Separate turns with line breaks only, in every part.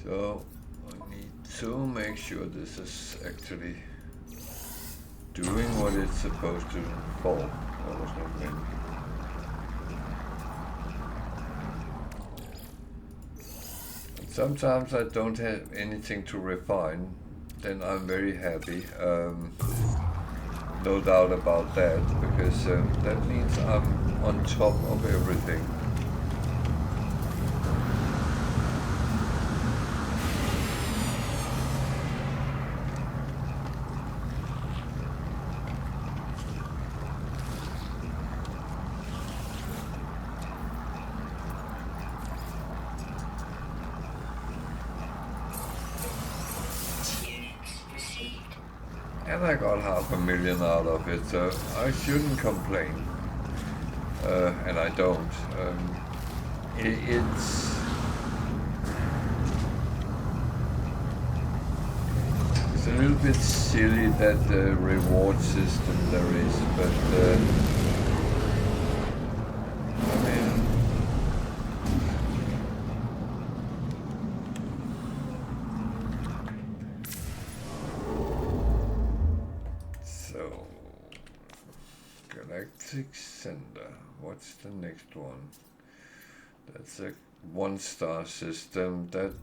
So I need to make sure this is actually doing what it's supposed to for. That was not meant. And sometimes I don't have anything to refine, then I'm very happy. No doubt about that, because that means I'm on top of everything. And I got 500,000 out of it, so I shouldn't complain. And I don't. It's a little bit silly that the reward system there is, but I mean, so Galactic Center. What's the next one? That's a one-star system. That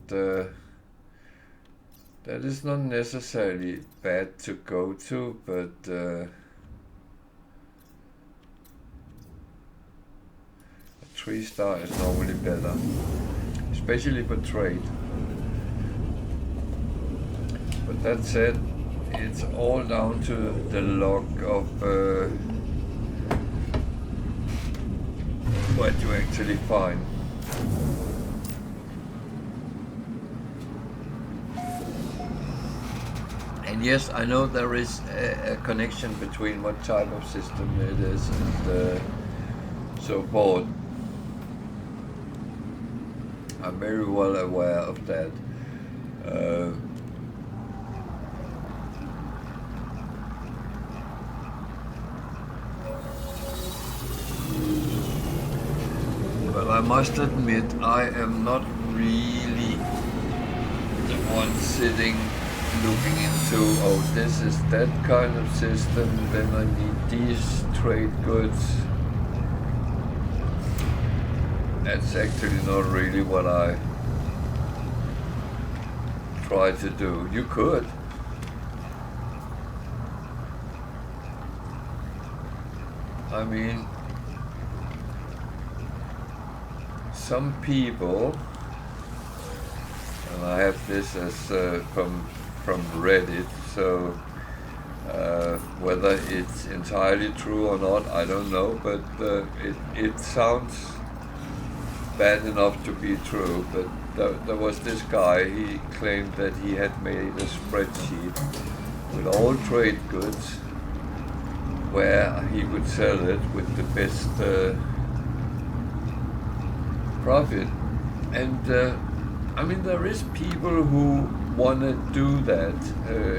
is not necessarily bad to go to, but a 3-star is normally better, especially for trade. But that said, it's all down to the luck of what you actually find. And yes, I know there is a connection between what type of system it is and so forth. I'm very well aware of that. But I must admit, I am not really the one sitting looking into, oh, this is that kind of system, then I need these trade goods. That's actually not really what I try to do. You could. I mean, some people, and I have this as from Reddit, so whether it's entirely true or not, I don't know, but it sounds bad enough to be true. But there was this guy, he claimed that he had made a spreadsheet with all trade goods where he would sell it with the best profit. And I mean, there is people who want to do that,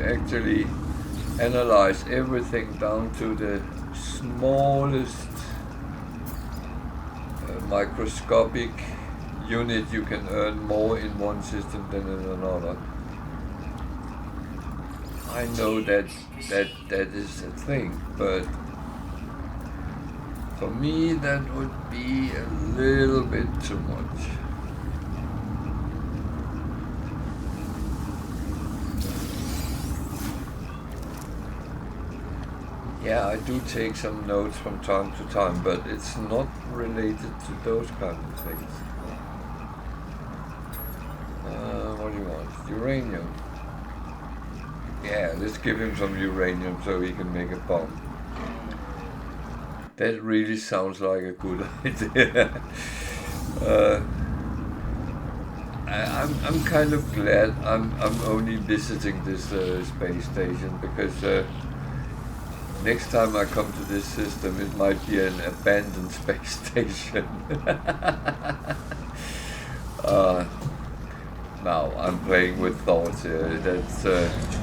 actually analyze everything down to the smallest microscopic unit. You can earn more in one system than in another. I know that is a thing, but for me that would be a little bit too much. Yeah, I do take some notes from time to time, but it's not related to those kind of things. What do you want? Uranium. Yeah, let's give him some uranium so he can make a bomb. That really sounds like a good idea. I'm kind of glad I'm only visiting this space station, because next time I come to this system, it might be an abandoned space station. Now I'm playing with thoughts here.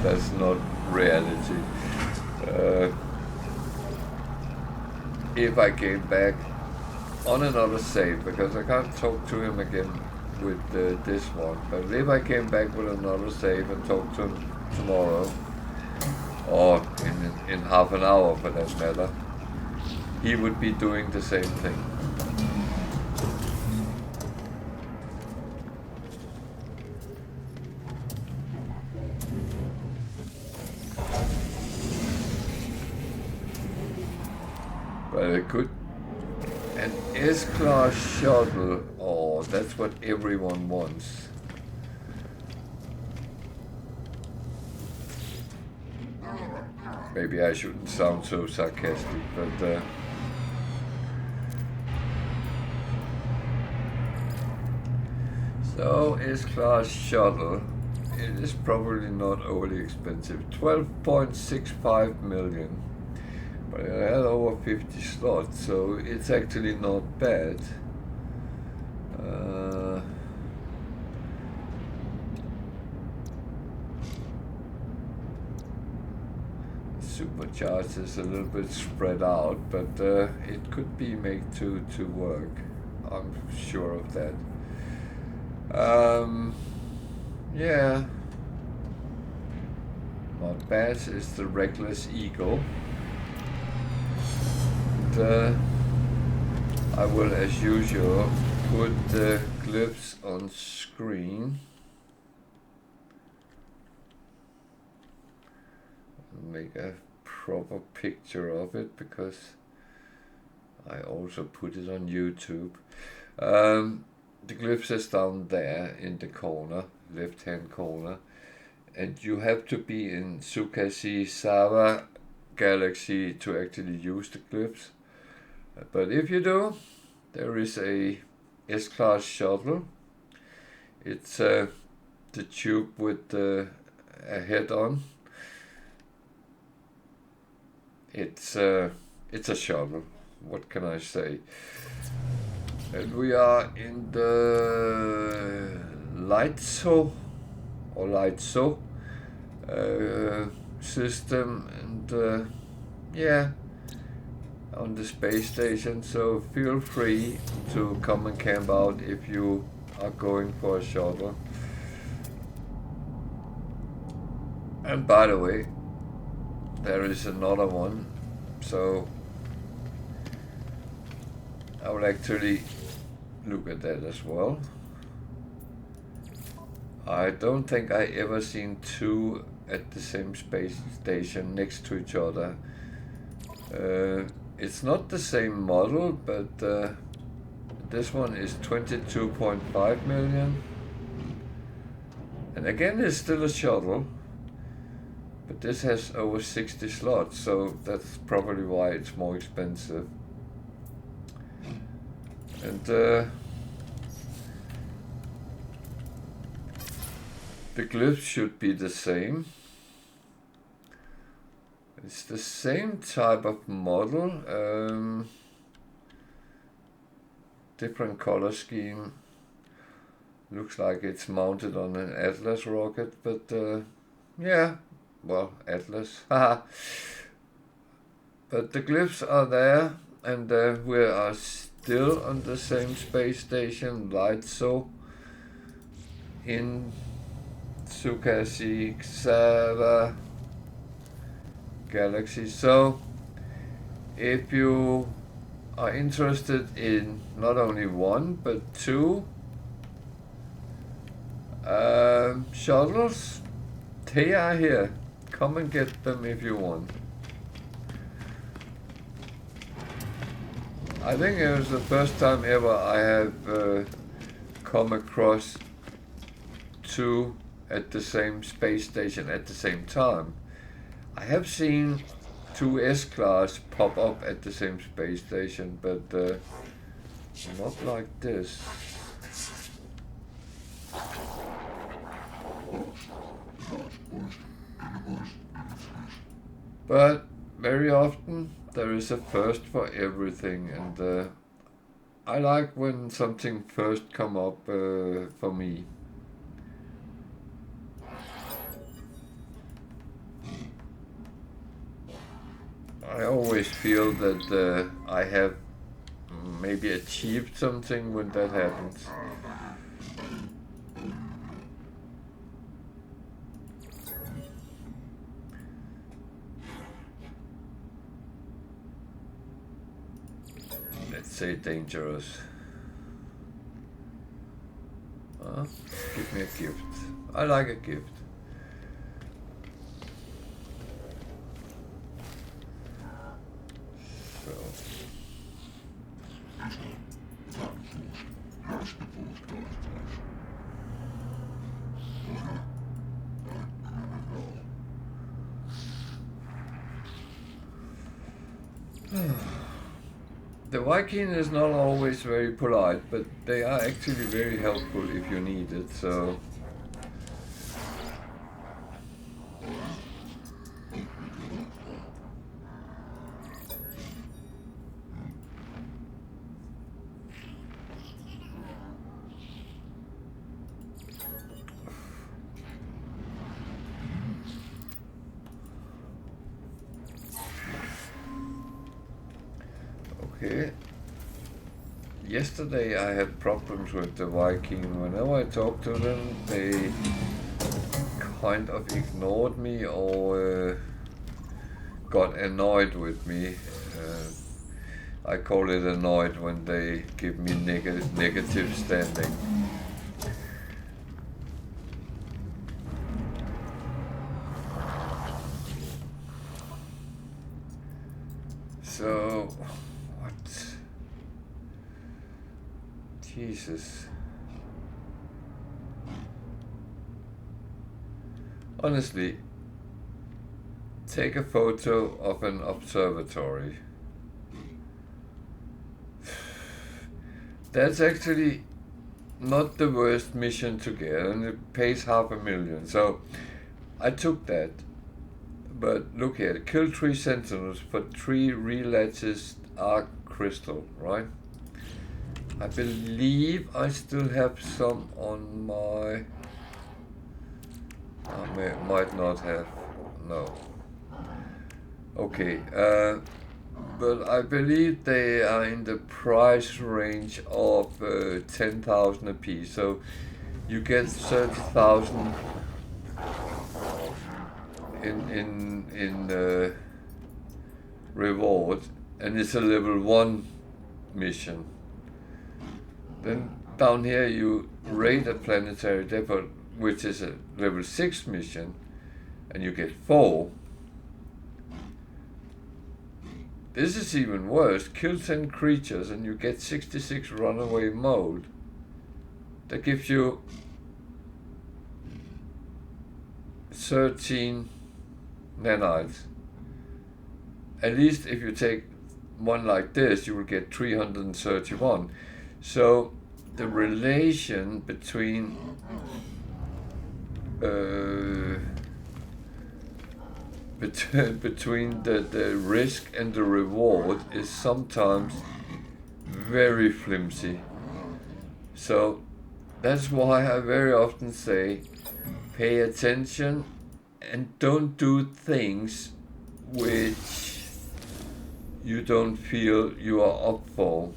That's not reality. If I came back on another save, because I can't talk to him again with this one. But if I came back with another save and talked to him tomorrow, or in half an hour for that matter, he would be doing the same thing. But it could. An S-Class shuttle, oh, that's what everyone wants. Maybe I shouldn't sound so sarcastic, but so S-Class shuttle, it is probably not overly expensive. 12.65 million. But it had over 50 slots, so it's actually not bad. Supercharged is a little bit spread out, but it could be made to work. I'm sure of that. Yeah. Not bad. It's the Reckless Eagle. I will, as usual, put the glyphs on screen. Make a proper picture of it, because I also put it on YouTube. The glyphs is down there in the corner, left-hand corner, and you have to be in Zukasizawa Galaxy to actually use the glyphs. But if you do, there is a S-Class shuttle. It's the tube with a head on. It's a shuttle. What can I say? And we are in the Lightso system, and yeah, on the space station, so feel free to come and camp out if you are going for a shuttle. And by the way, there is another one, so I will actually look at that as well. I don't think I ever seen two at the same space station next to each other. It's not the same model, but this one is 22.5 million. And again, it's still a shuttle, but this has over 60 slots, so that's probably why it's more expensive. And the glyphs should be the same. It's the same type of model, different color scheme. Looks like it's mounted on an Atlas rocket, but yeah, well, Atlas, haha. But the glyphs are there, and we are still on the same space station, Lightso, in Zukasizawa Galaxy. So if you are interested in not only one but two shuttles, they are here. Come and get them if you want. I think it was the first time ever I have come across two at the same space station at the same time. I have seen two S-Class pop up at the same space station, but not like this. But very often there is a first for everything, and I like when something first come up for me. I always feel that I have maybe achieved something when that happens. say dangerous. Give me a gift. I like a gift. So. The Viking is not always very polite, but they are actually very helpful if you need it, so... Okay. Yesterday I had problems with the Viking. Whenever I talked to them, they kind of ignored me or got annoyed with me. I call it annoyed when they give me negative standing. So, what? Jesus. Honestly, take a photo of an observatory. That's actually not the worst mission to get, and it pays $500,000. So I took that. But look here, kill 3 sentinels for 3 relatched arc crystal, right? I believe I still have some on my... I might not have, no. Okay, but I believe they are in the price range of 10,000 a piece, so you get 30,000 in reward, and it's a level 1 mission. Then down here you raid a planetary depot, which is a level 6 mission, and you get 4. This is even worse. Kill 10 creatures and you get 66 runaway mode. That gives you 13 nanites. At least if you take one like this, you will get 331. So the relation between between the risk and the reward is sometimes very flimsy. So that's why I very often say pay attention and don't do things which you don't feel you are up for,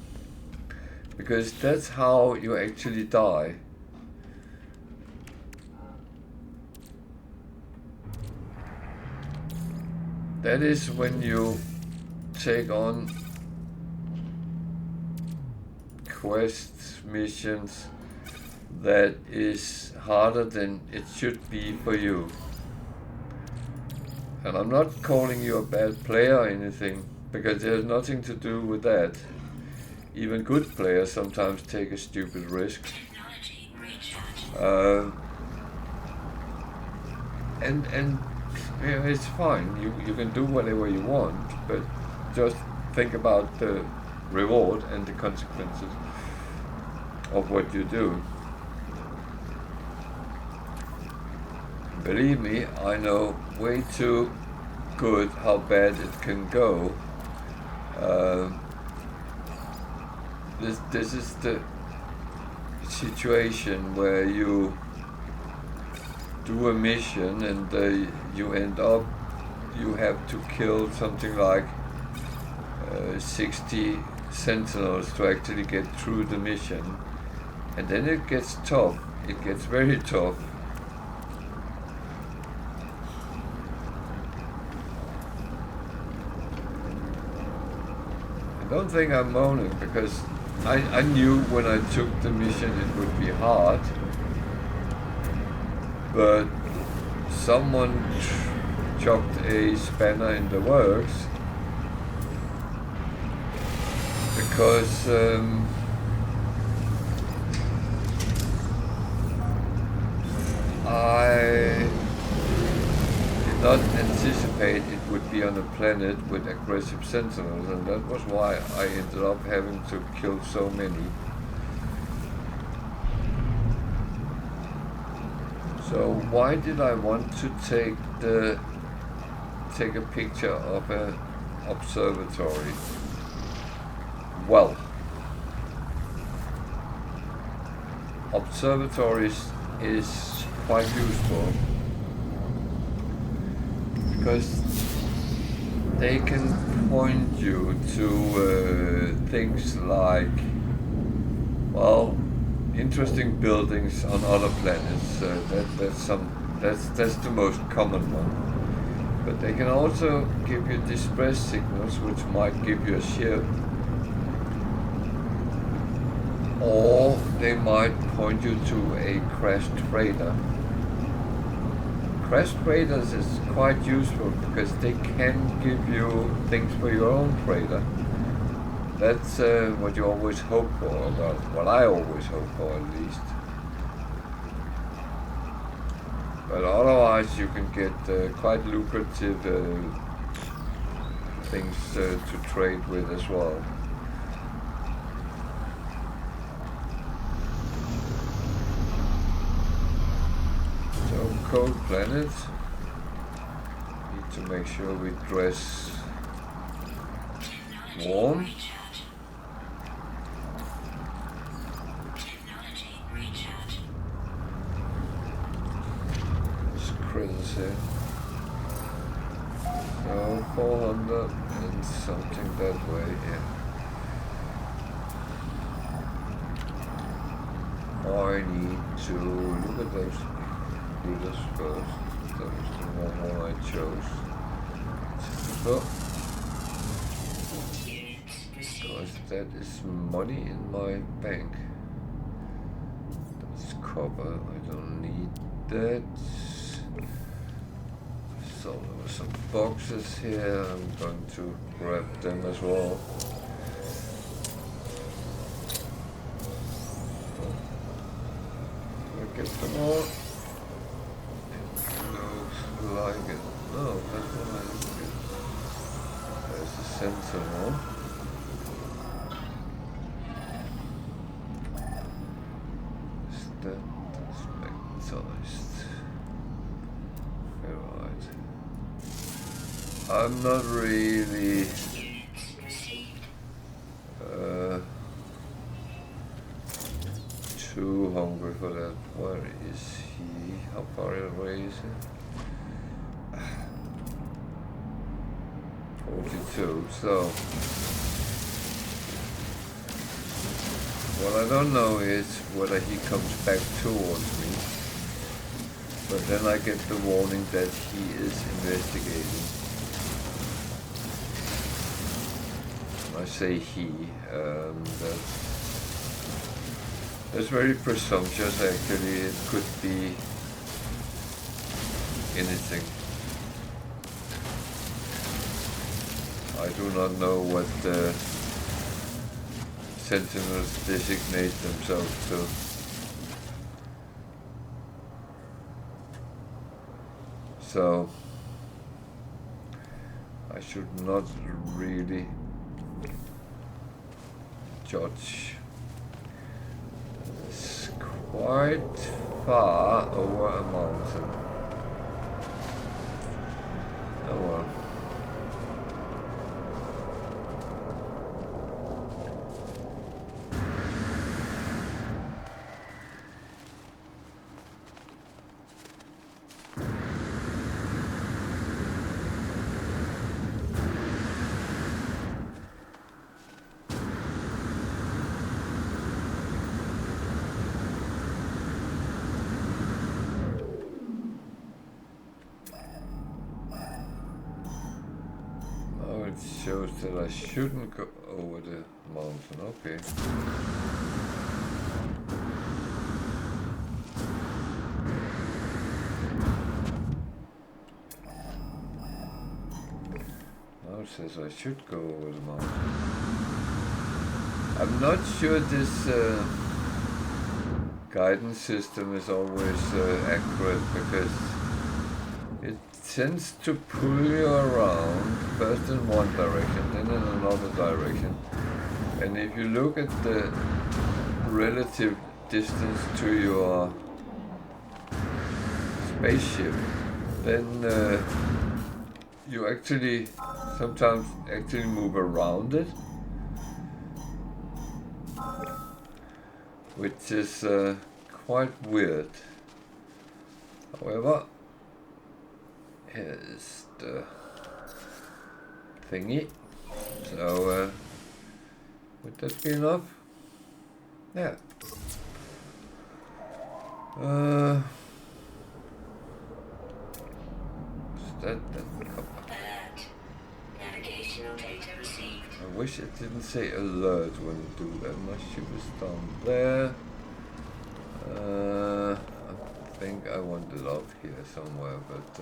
because that's how you actually die. That is when you take on quests, missions that is harder than it should be for you. And I'm not calling you a bad player or anything, because there's nothing to do with that. Even good players sometimes take a stupid risk. And yeah, it's fine. You can do whatever you want, but just think about the reward and the consequences of what you do. Believe me, I know way too good how bad it can go. This is the situation where you do a mission and you end up, you have to kill something like 60 sentinels to actually get through the mission, and then it gets tough. It gets very tough. And don't think I'm moaning, because I knew when I took the mission it would be hard, but someone chucked a spanner in the works, because I did not anticipate it would be on a planet with aggressive sentinels, and that was why I ended up having to kill so many. So why did I want to take a picture of an observatory? Well, observatories is quite useful because they can point you to things like, well, interesting buildings on other planets. That's the most common one. But they can also give you distress signals, which might give you a ship, or they might point you to a crashed freighter. Crashed freighters is quite useful because they can give you things for your own freighter. That's what you always hope for, well, what I always hope for at least. But otherwise you can get quite lucrative things to trade with as well. So cold planets, need to make sure we dress warm. Critters here. So 400 and something that way, yeah. I need to look at those computers first. That was the wrong one I chose. So, because that is money in my bank. That's copper, I don't need that. So there were some boxes here, I'm going to grab them as well. Did I get them all? It looks like it. No, that's what I didn't get. There's the sentinel. Is that magnetized? I'm not really too hungry for that. Where is he? How far away is he? 42. So what I don't know is whether he comes back towards me. But then I get the warning that he is investigating. I say he, that's very presumptuous actually. It could be anything. I do not know what the sentinels designate themselves to. So I should not really judge. It's quite far over a mountain. Oh well. shows that I shouldn't go over the mountain. Okay. Now it says I should go over the mountain. I'm not sure this guidance system is always accurate, because it tends to pull you around, first in one direction, then in another direction. And if you look at the relative distance to your spaceship, then you actually sometimes move around it, which is quite weird. However, here's the thingy. So would that be enough? Yeah. That navigational data received. I wish it didn't say alert when it do that. My ship is down there. I think I want it up here somewhere, but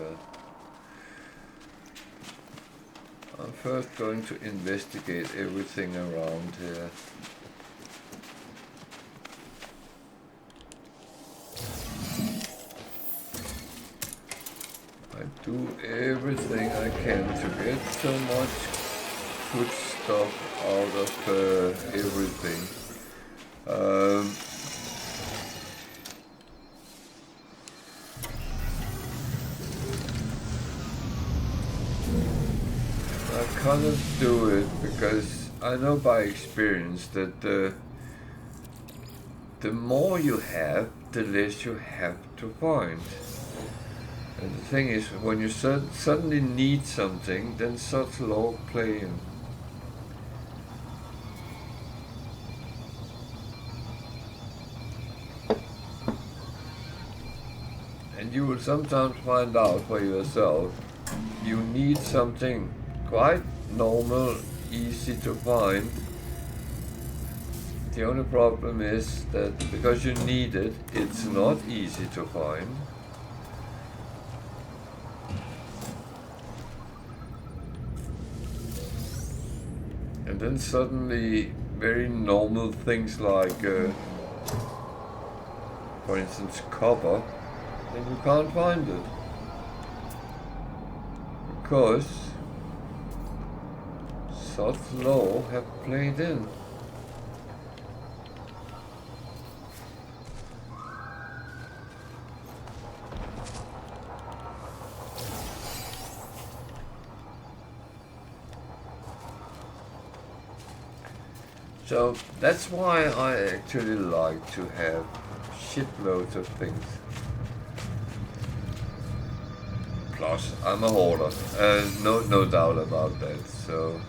I'm first going to investigate everything around here. I do everything I can to get so much good stuff out of everything. I cannot do it because I know by experience that the more you have, the less you have to find. And the thing is, when you suddenly need something, then such law play in. And you will sometimes find out for yourself, you need something quite normal, easy to find. The only problem is that because you need it, it's not easy to find. And then suddenly very normal things like, for instance, copper, then you can't find it. Because such law have played in. So that's why I actually like to have shitloads of things. Plus, I'm a hoarder, no doubt about that. So,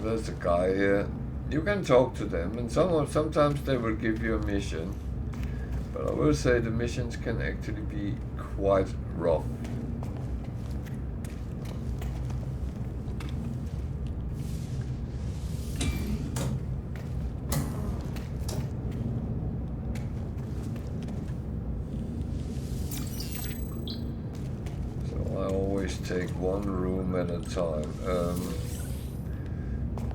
there's a guy here. You can talk to them, and sometimes they will give you a mission. But I will say the missions can actually be quite rough. Take one room at a time,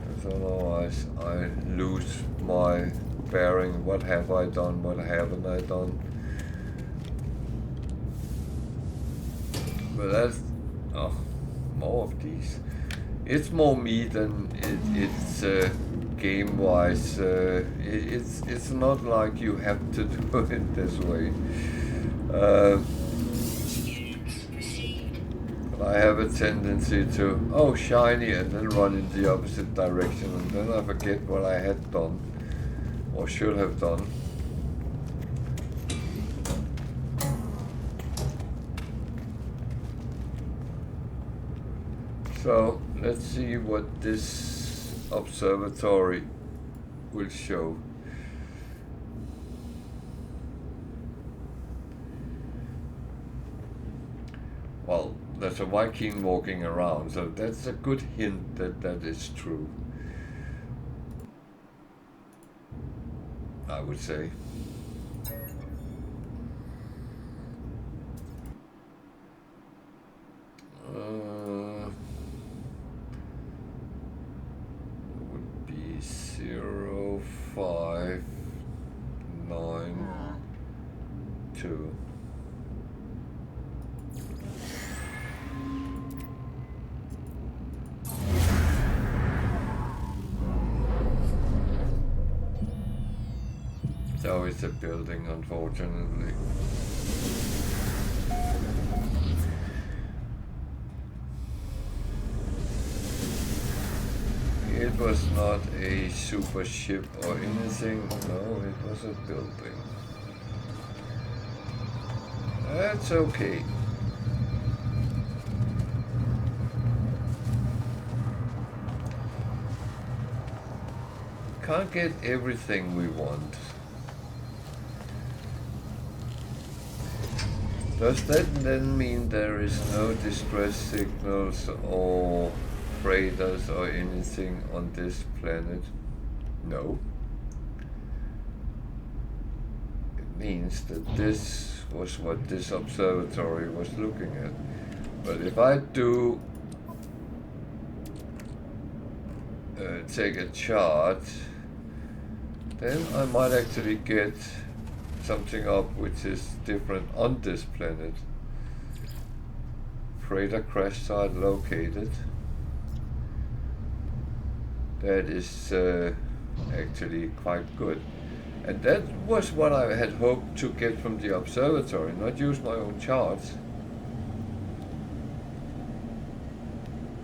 because otherwise I lose my bearing. What have I done? What haven't I done? But that's more of these. It's more me than it's game-wise. It's not like you have to do it this way. I have a tendency to, shiny, and then run in the opposite direction, and then I forget what I had done, or should have done. So, let's see what this observatory will show. there's a Viking walking around, so that's a good hint that that is true, I would say. Would be 0592. So it's a building, unfortunately. It was not a super ship or anything, no, it was a building. That's okay. Can't get everything we want. Does that then mean there is no distress signals or freighters or anything on this planet? No. It means that this was what this observatory was looking at. But if I do take a chart, then I might actually get something up which is different on this planet. Freighter crash site located. That is actually quite good. And that was what I had hoped to get from the observatory, not use my own charts.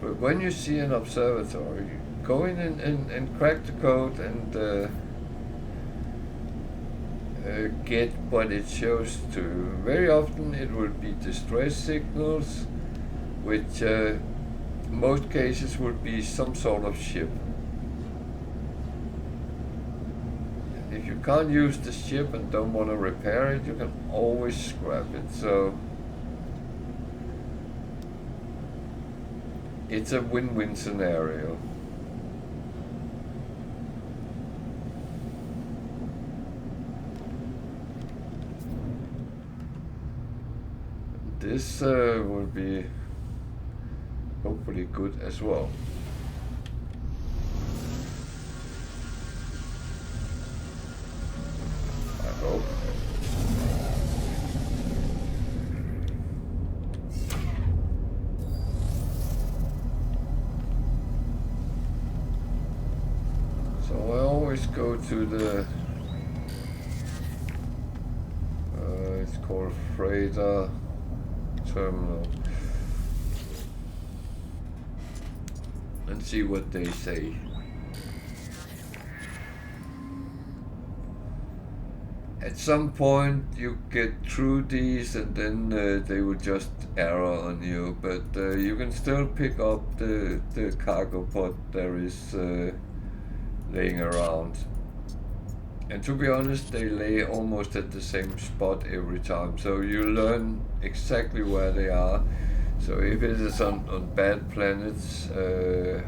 But when you see an observatory, go in and crack the code and get what it shows to. Very often it will be distress signals, which most cases would be some sort of ship. If you can't use the ship and don't want to repair it, you can always scrap it. So it's a win-win scenario. This will be hopefully good as well. I hope. So I always go to the it's called freighter terminal and see what they say. At some point you get through these and then they will just error on you, but you can still pick up the cargo pod there is laying around. And to be honest, they lay almost at the same spot every time, so you learn exactly where they are. So if it is on bad planets,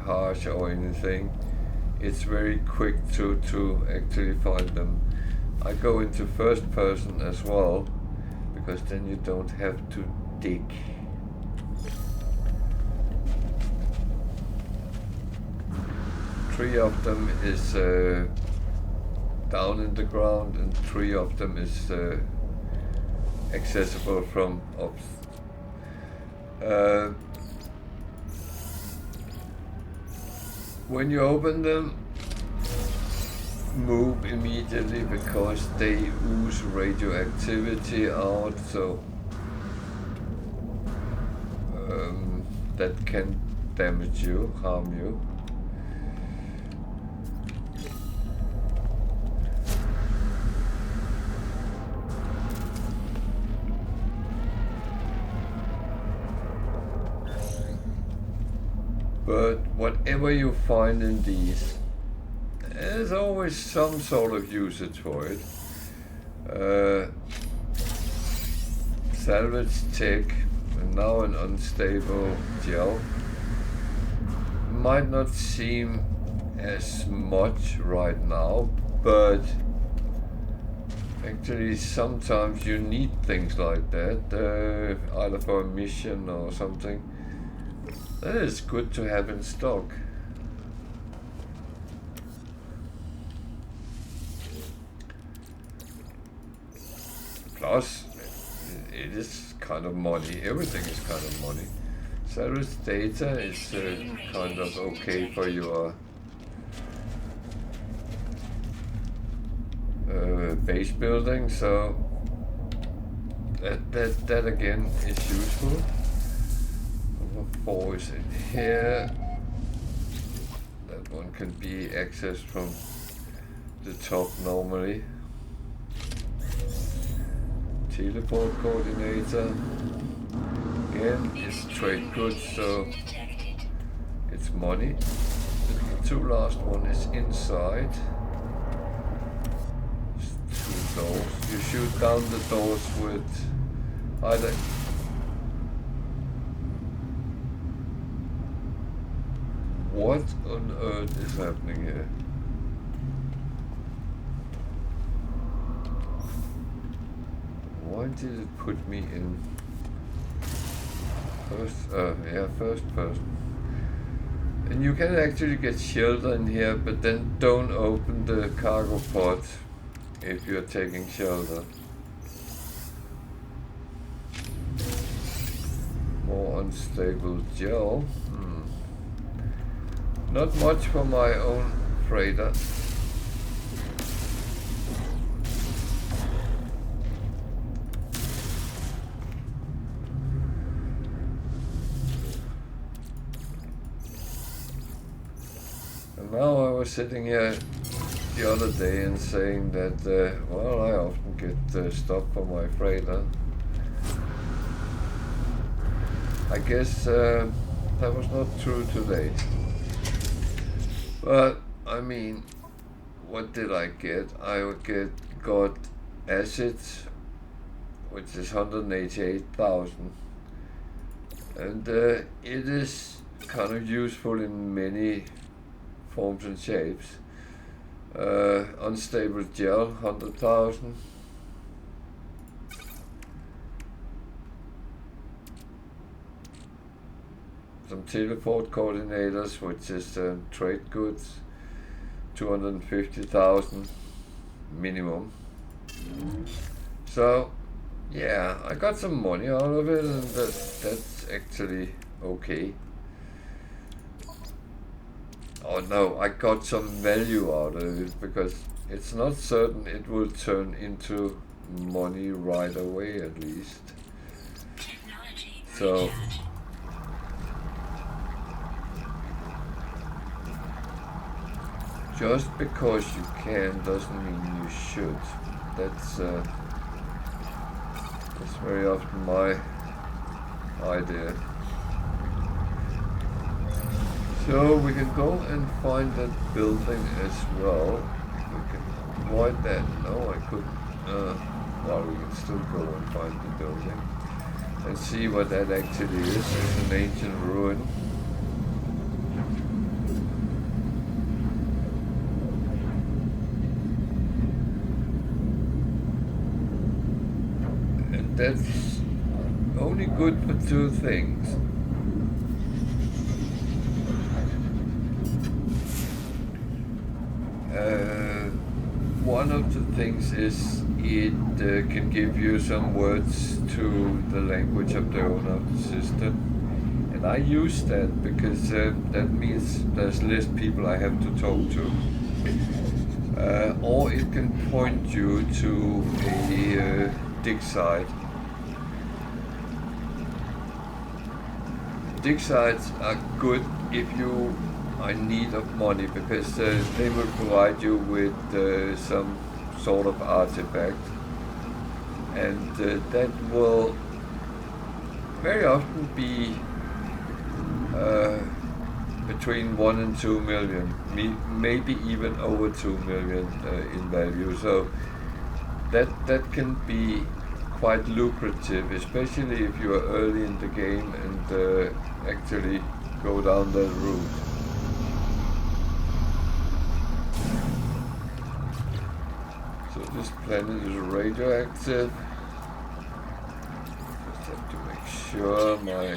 harsh or anything, it's very quick to actually find them. I go into first person as well, because then you don't have to dig. Three of them is down in the ground, and three of them is accessible from up. When you open them, move immediately because they ooze radioactivity out, so that can damage you, harm you. But whatever you find in these, there's always some sort of usage for it. Salvage tech, And now an unstable gel. Might not seem as much right now, but actually sometimes you need things like that, either for a mission or something. That is good to have in stock. Plus, it is kind of money. Everything is kind of money. Service data is kind of okay for your base building, so that again is useful. Number 4 is in here. That one can be accessed from the top normally. Teleport coordinator. Again, it's trade goods, so it's money. The 2 last one is inside. It's 2 doors. You shoot down the doors with either what on earth is happening here? Why did it put me in first person? And you can actually get shelter in here, but then don't open the cargo pod if you're taking shelter. More unstable gel. Not much for my own freighter. Now I was sitting here the other day and saying that, well, I often get stuff for my freighter. I guess that was not true today. But, I mean, what did I get? I got acid, which is 188,000. And it is kind of useful in many forms and shapes. Unstable gel, 100,000. Some teleport coordinators, which is trade goods, 250,000 minimum. So, yeah, I got some money out of it, and that's actually okay. Oh no, I got some value out of it, because it's not certain it will turn into money right away, at least. So, just because you can doesn't mean you should. That's very often my idea. So we can go and find that building as well. We can avoid that. No, I couldn't. Well, we can still go and find the building and see what that actually is. It's an ancient ruin. And that's only good for 2 things. One of the things is it can give you some words to the language of the owner of the system, and I use that because that means there's less people I have to talk to, or it can point you to a dig site. Dig sites are good if you are in need of money, because they will provide you with some sort of artifact, and that will very often be between 1 and 2 million, maybe even over 2 million in value. So that can be quite lucrative, especially if you are early in the game and actually go down that route. So this planet is radioactive. Just have to make sure my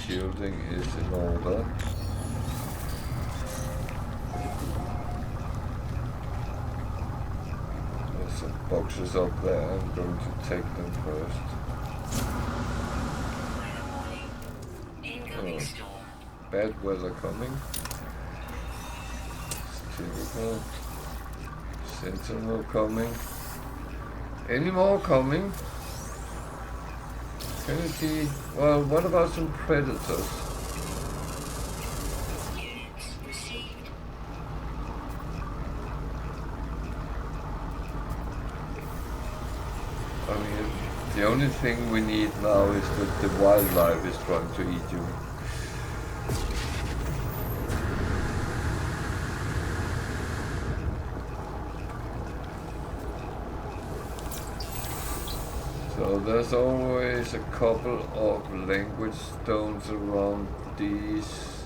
shielding is in order. There's some boxes up there. I'm going to take them first. Oh, bad weather coming. Typical. Sentinel coming. Any more coming? Can it be? Well, what about some predators? I mean, the only thing we need now is that the wildlife is trying to eat you. So there's always a couple of language stones around these.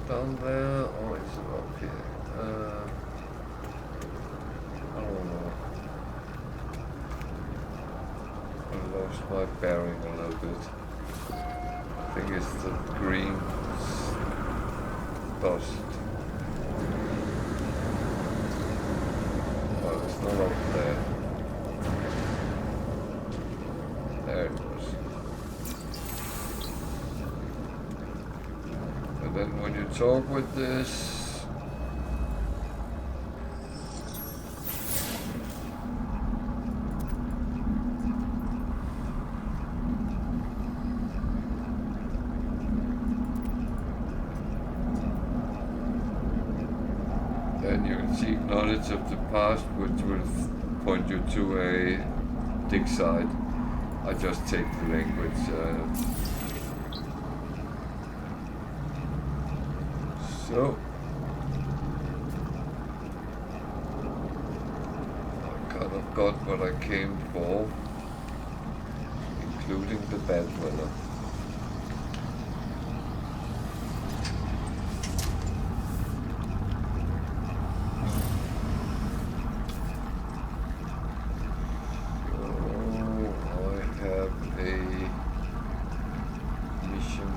Down there, or is it up here? I don't know. I lost my bearing a little bit. I think it's the green dust. Oh, it's not up there. There it was. And then when you talk with this, then you can see knowledge of the past, which will point you to a dig site. I just take the language. So I kind of got what I came for, including the bad weather.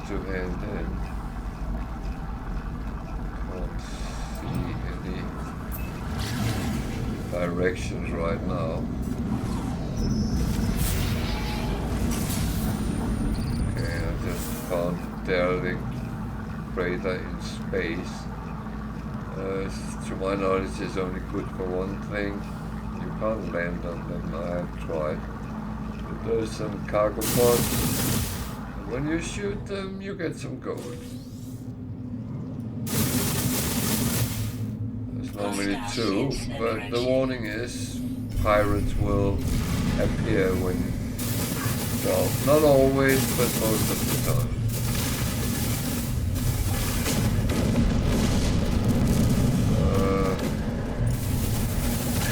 To hand in. Can't see any directions right now. Okay, I just found derelict crater in space. To my knowledge, it's only good for one thing. You can't land on them. I have tried. But there's some cargo pods. When you shoot them, you get some gold. There's normally two, but the warning is pirates will appear when, well, not always, but most of the time.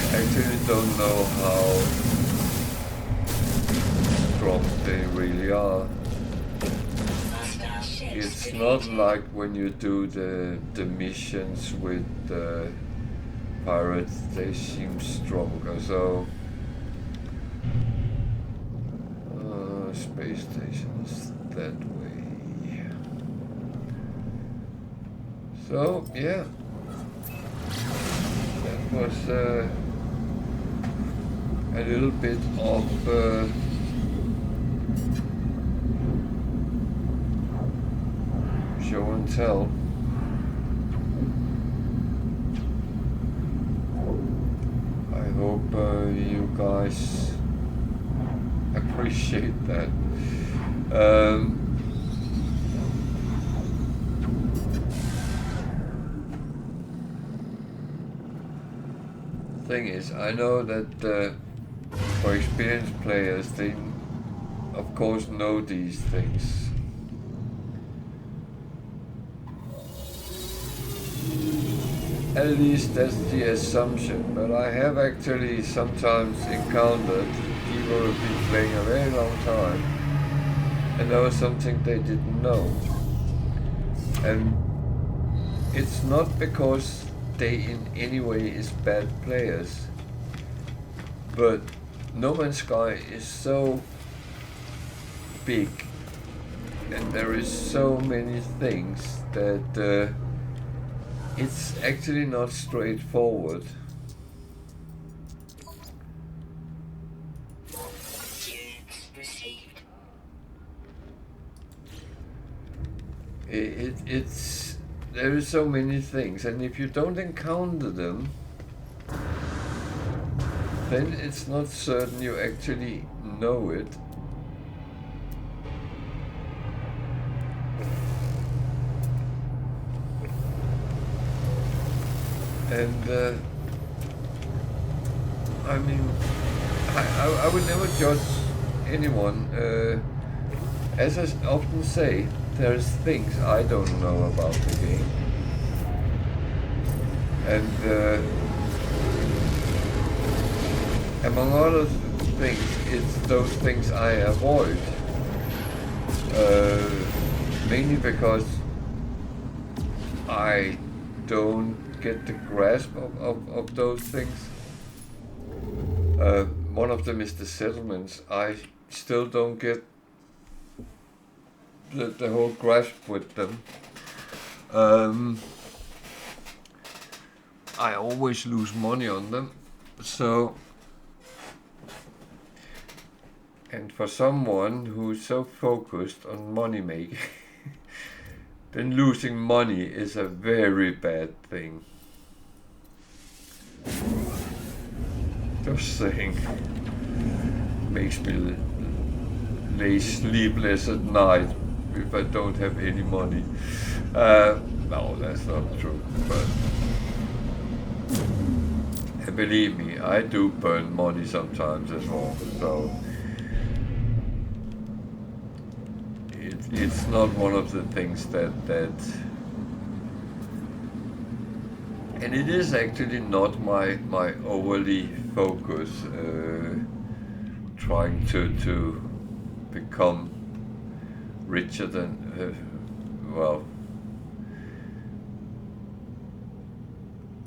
I actually don't know how strong they really are. It's not like when you do the missions with the pirates, they seem stronger, so space station is that way. So yeah, that was a little bit of show and tell. I hope you guys appreciate that. Thing is, I know that for experienced players, they of course know these things. At least that's the assumption, but I have actually sometimes encountered people who've been playing a very long time and there was something they didn't know. And it's not because they in any way is bad players, but No Man's Sky is so big and there is so many things that it's actually not straightforward. It's there is so many things, and if you don't encounter them, then it's not certain you actually know it. And I mean, I would never judge anyone. As I often say, there's things I don't know about the game. And among other things, it's those things I avoid. Mainly because I don't get the grasp of those things. One of them is the settlements. I still don't get the whole grasp with them. I always lose money on them, so, and for someone who's so focused on money making, then losing money is a very bad thing. Just saying. Makes me lay sleepless at night if I don't have any money. No, that's not true, but and believe me, I do burn money sometimes as well, so it's not one of the things that and it is actually not my overly focus trying to become richer than well,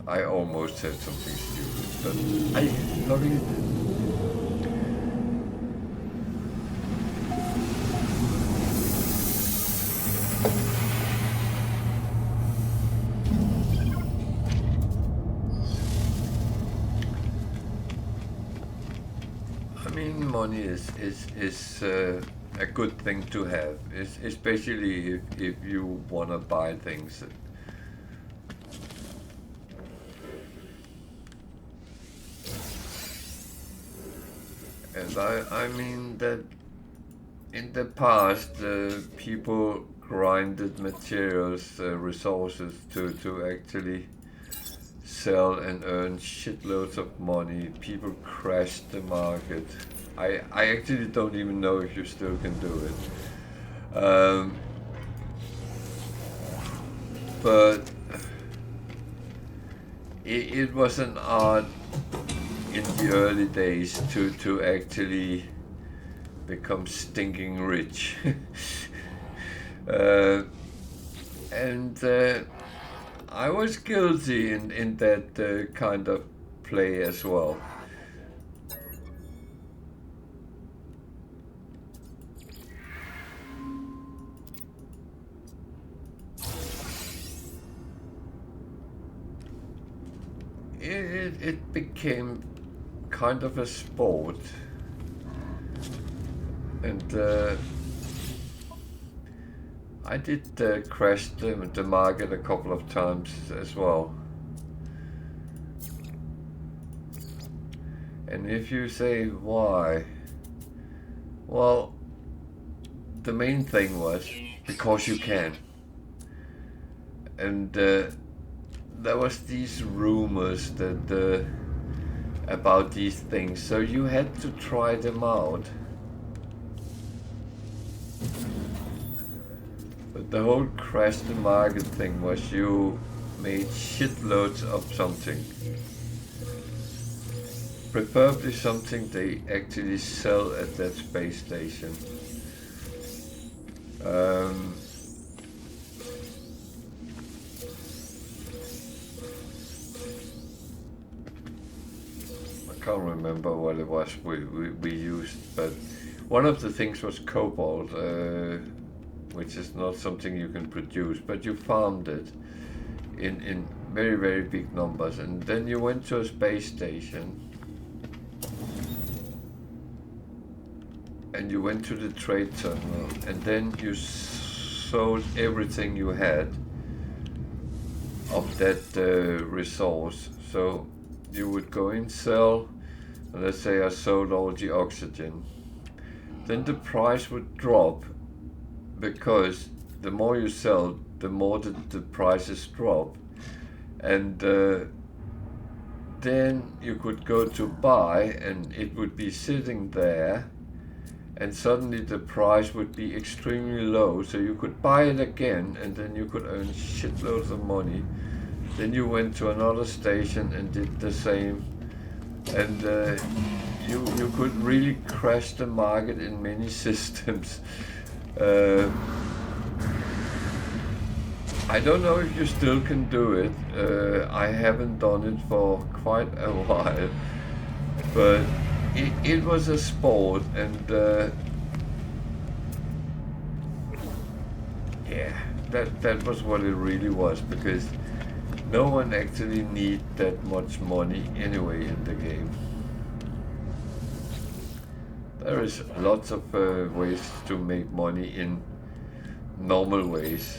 I almost said something stupid, but I mean, money is a good thing to have, especially if you want to buy things. And I mean that in the past people grinded materials, resources to actually sell and earn shitloads of money. People crashed the market. I actually don't even know if you still can do it. But it was an art in the early days to actually become stinking rich. And I was guilty in that kind of play as well. It became kind of a sport, and I did crash the market a couple of times as well. And if you say why, well, the main thing was because you can. And there was these rumors that about these things, so you had to try them out. But the whole crash the market thing was you made shitloads of something. Preferably something they actually sell at that space station. I can't remember what it was we used, but one of the things was cobalt, which is not something you can produce, but you farmed it in very, very big numbers, and then you went to a space station and you went to the trade terminal, and then you sold everything you had of that resource. So you would go in, sell, and let's say I sold all the oxygen. Then the price would drop, because the more you sell, the more the prices drop. And then you could go to buy, and it would be sitting there, and suddenly the price would be extremely low, so you could buy it again, and then you could earn shitloads of money. Then you went to another station and did the same, and you could really crash the market in many systems. I don't know if you still can do it. I haven't done it for quite a while, but it was a sport, and yeah, that was what it really was, because no one actually needs that much money anyway in the game. There is lots of ways to make money in normal ways.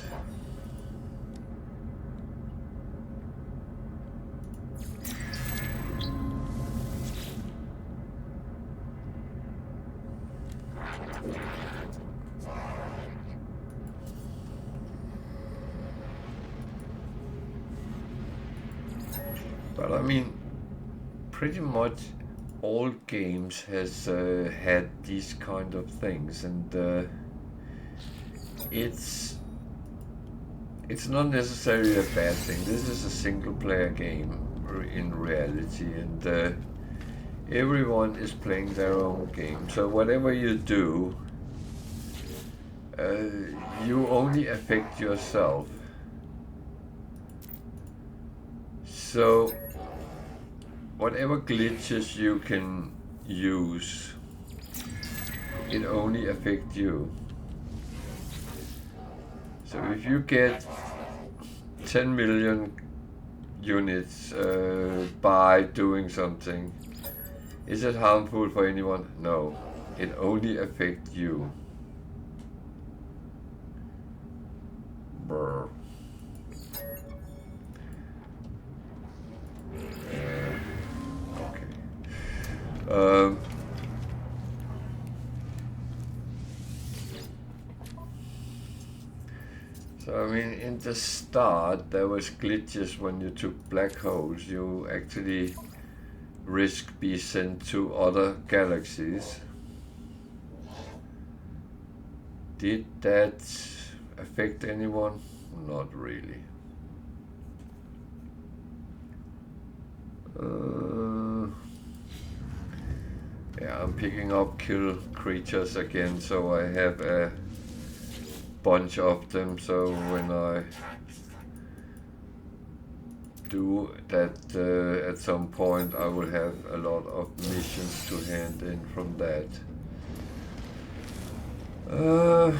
But I mean, pretty much all games has had these kind of things, and it's not necessarily a bad thing. This is a single player game in reality, and everyone is playing their own game. So whatever you do, you only affect yourself. So whatever glitches you can use, it only affects you. So if you get 10 million units by doing something, is it harmful for anyone? No, it only affects you. Brr. So I mean, in the start there was glitches when you took black holes. You actually risk being sent to other galaxies. Did that affect anyone? Not really. Yeah, I'm picking up kill creatures again, so I have a bunch of them, so when I do that at some point, I will have a lot of missions to hand in from that. I'm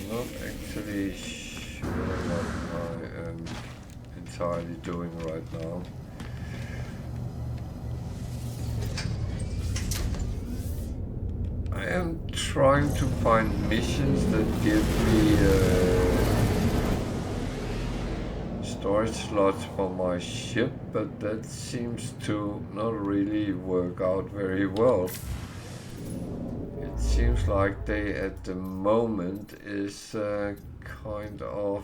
not actually sure what I am entirely doing right now. I am trying to find missions that give me storage slots for my ship, but that seems to not really work out very well. It seems like they at the moment is kind of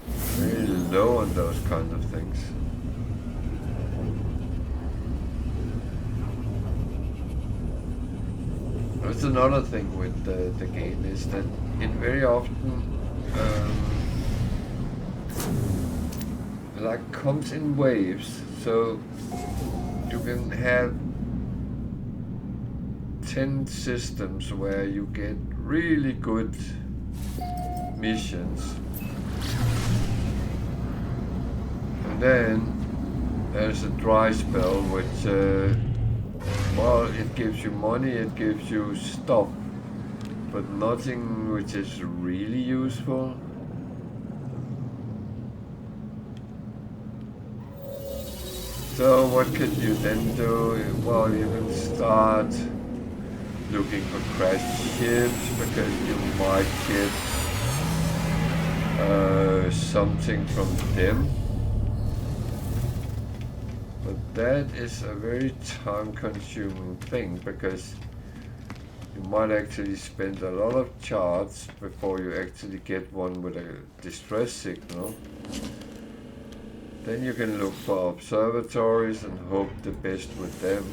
very low on those kind of things. That's another thing with the game is that it very often like comes in waves, so you can have 10 systems where you get really good missions, and then there's a dry spell which well, it gives you money, it gives you stuff, but nothing which is really useful. So what could you then do? Well, you can start looking for crashed ships because you might get something from them. But that is a very time-consuming thing because you might actually spend a lot of charts before you actually get one with a distress signal. Then you can look for observatories and hope the best with them.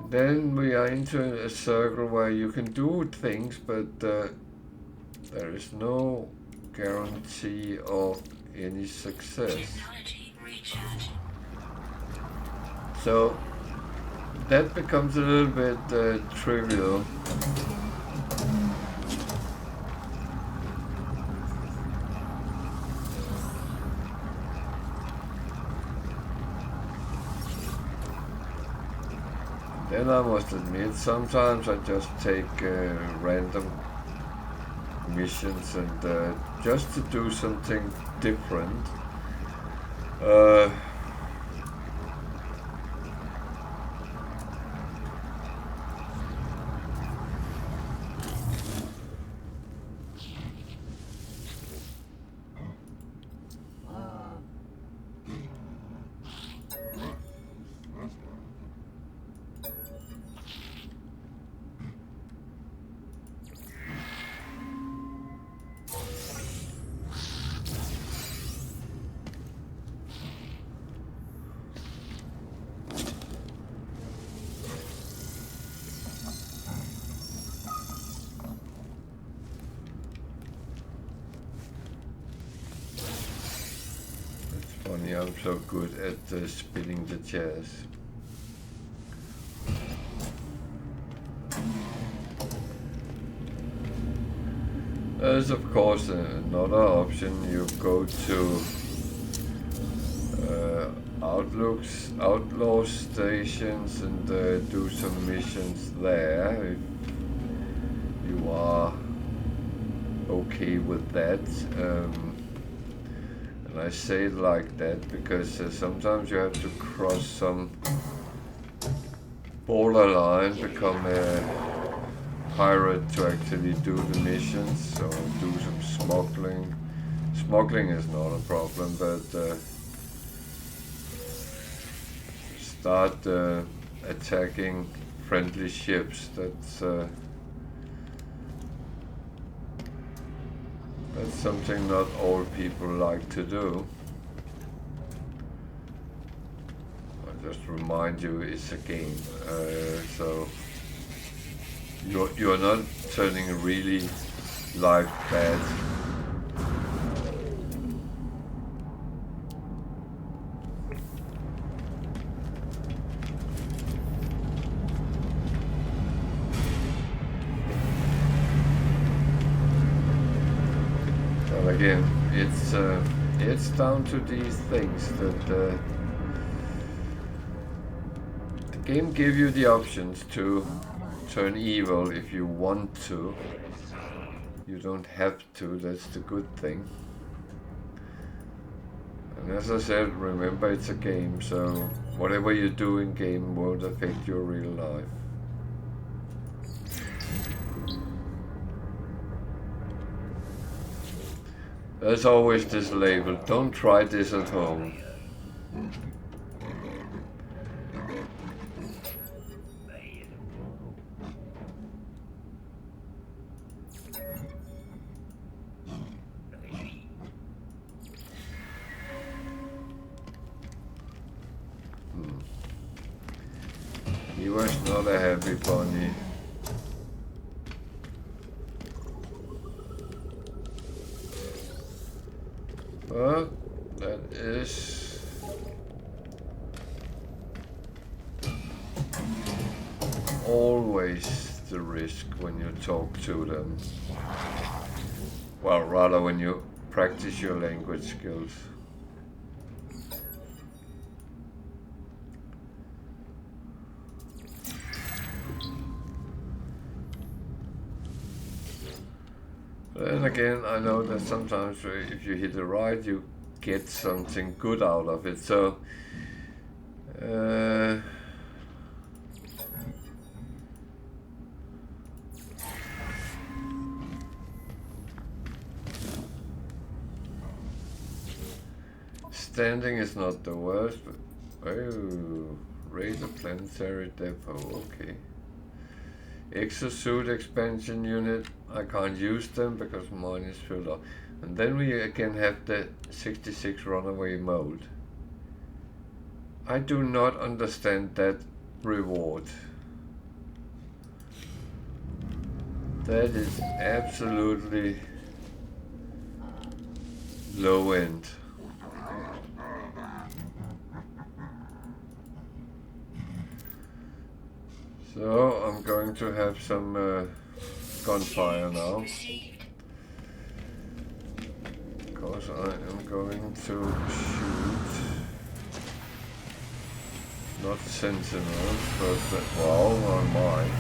Then we are into a circle where you can do things, but there is no guarantee of any success. So that becomes a little bit trivial. Then I must admit, sometimes I just take random missions and just to do something different. I'm so good at spinning the chairs. There's of course another option. You go to outlaw stations and do some missions there if you are okay with that. And I say it like that because sometimes you have to cross some borderline, become a pirate to actually do the missions, or do some smuggling. Smuggling is not a problem, but start attacking friendly ships. That's something not all people like to do. I just remind you, it's a game, so you're not turning really life bad. Again, it's down to these things that the game gives you the options to turn evil if you want to. You don't have to, that's the good thing. And as I said, remember it's a game, so whatever you do in game won't affect your real life. There's always this label, don't try this at home. was not a happy bunny. But that is always the risk when you talk to them. Well, rather when you practice your language skills. Then again, I know that sometimes if you hit it right, you get something good out of it. So, standing is not the worst, but oh, raise a planetary depot, okay. Exosuit expansion unit, I can't use them because mine is filled up. And then we again have the 66 runaway mode. I do not understand that reward. That is absolutely low end. So I'm going to have some gunfire now, because I am going to shoot not sentinels, but well, I might.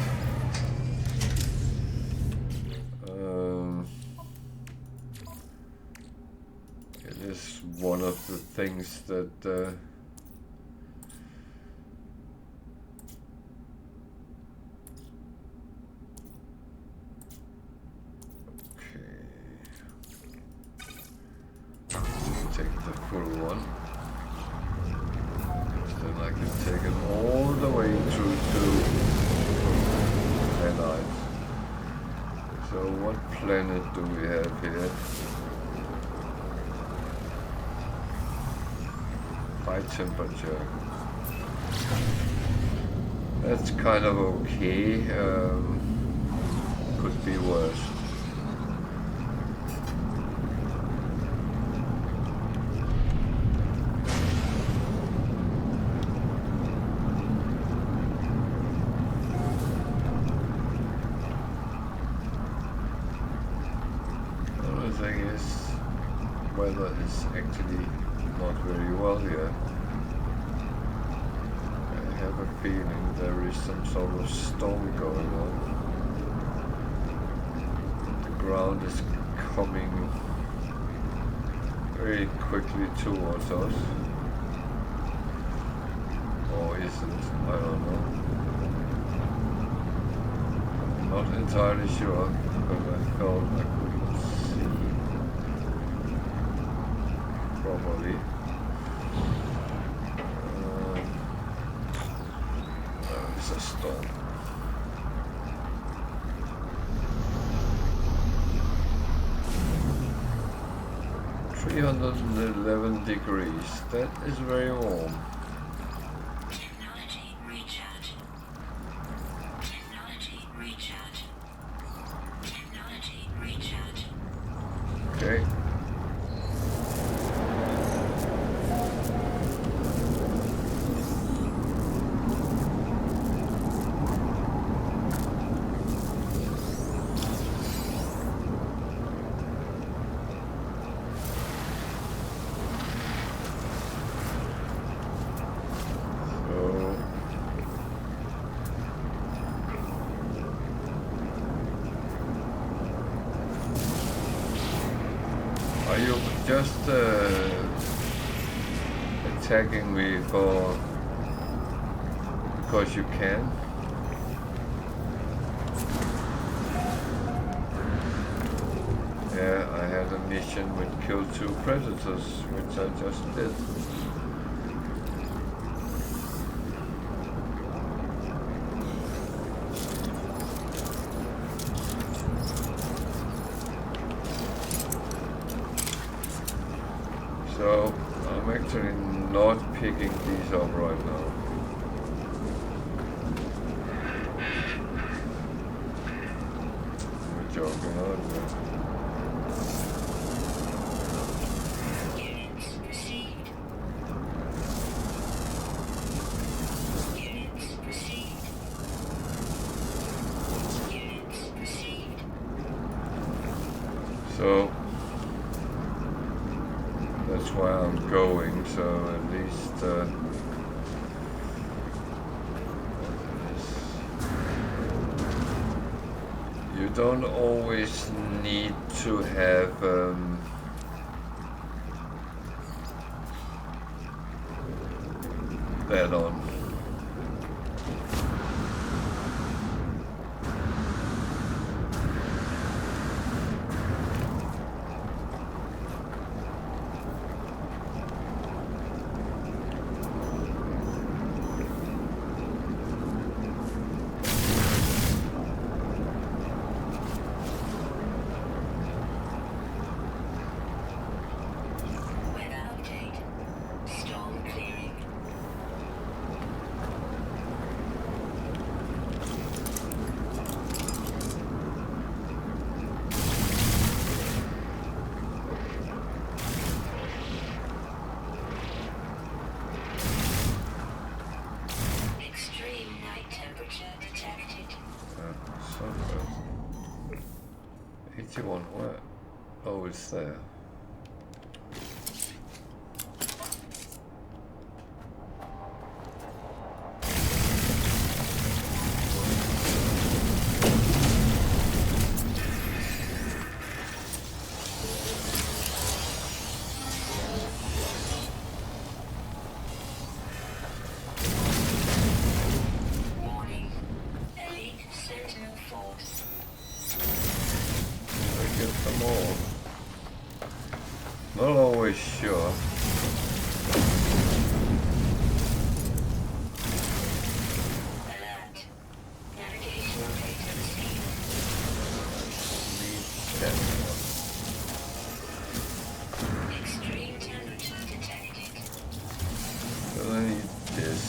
It is one of the things that. Do we have here? High temperature. That's kind of okay. Could be worse. Weather is actually not very well here. I have a feeling there is some sort of storm going on. The ground is coming very quickly towards us. Or isn't, I don't know. I'm not entirely sure, but I felt I couldn't see properly. It's a storm. (311 degrees). That is very warm.
Technology recharge. Technology recharge. Technology recharge.
Okay. Just attacking me because you can. Yeah, I had a mission with kill 2 predators, which I just did. So I'm actually not picking these up right now. joking, aren't we?
Units received. Units received. Units received.
So that's why I'm going, so at least you don't always need to have that on.
Weather update. Storm clearing. Extreme night temperature detected.
So good. 81, where? Oh, it's there.
Warning. Elite Sentinel Force.
I get them all. Not always sure.
Alert. Navigational data received.
Need that
Extreme temperature detected.
one. So I need this.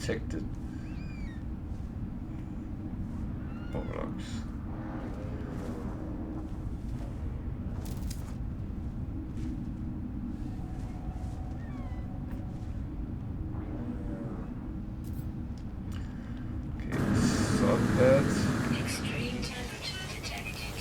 Detected. Overlocks. Okay, stop that.
Extreme temperature detected.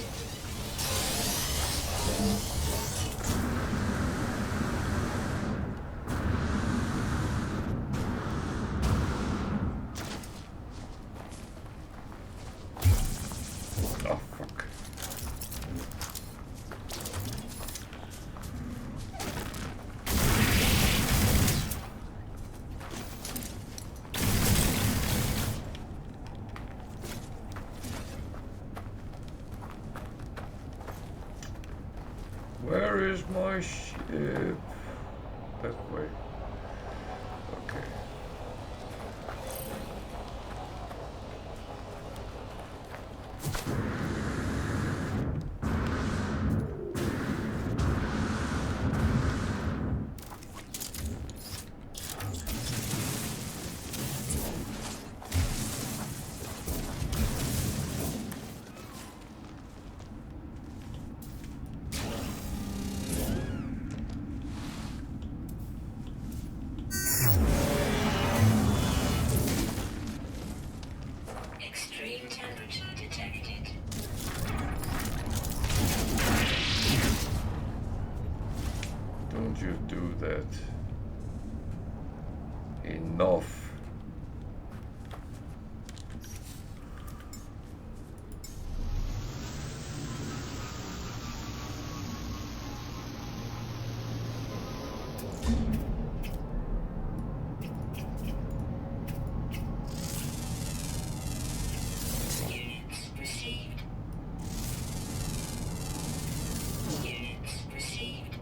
Oh, fuck. Where is my ship? That way. Okay.
Extreme temperature detected.
Don't you do that. Enough.
Units received. Units received.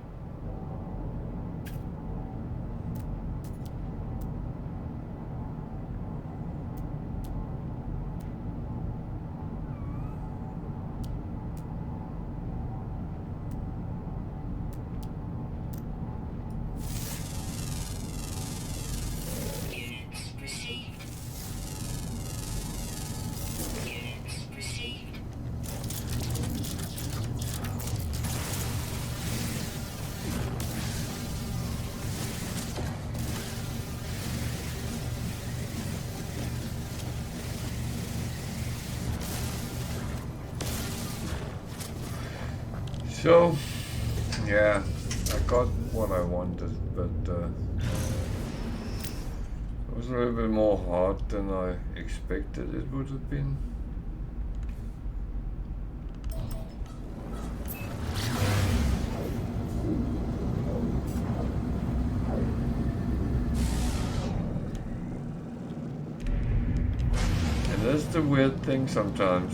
So, yeah, I got what I wanted, but it was a little bit more hard than I expected it would have been. And that's the weird thing sometimes.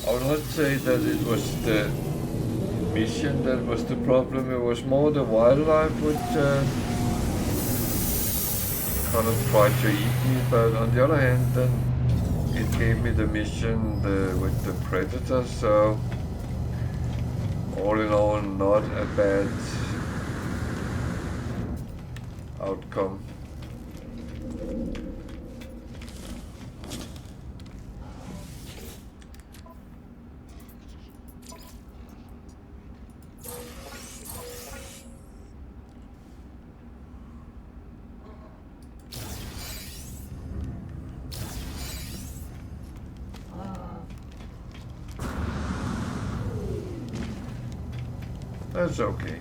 I would not say that it was the mission that was the problem, it was more the wildlife which kind of tried to eat me, but on the other hand then it gave me the mission with the predator, so all in all not a bad outcome. That's okay.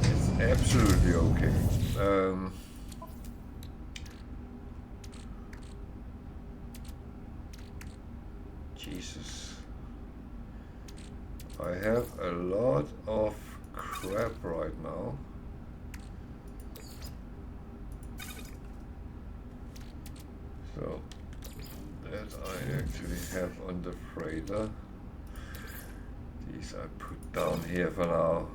It's absolutely okay. Jesus. I have a lot of crap right now. So that I actually have on the freighter. These I put down here for now.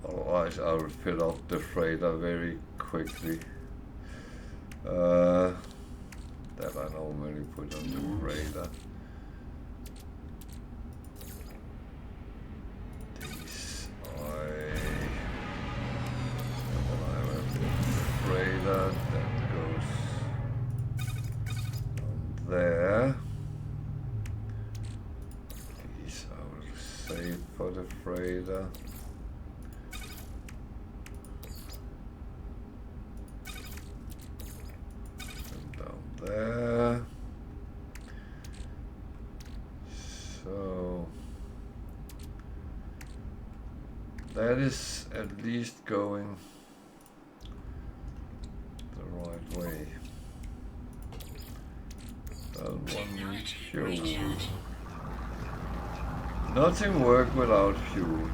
Otherwise I will fill up the freighter very quickly. That I normally put on the freighter. These I have a freighter that goes on there. These I will save for the freighter. There. So that is at least going the right way. One fuel. Nothing works without fuel.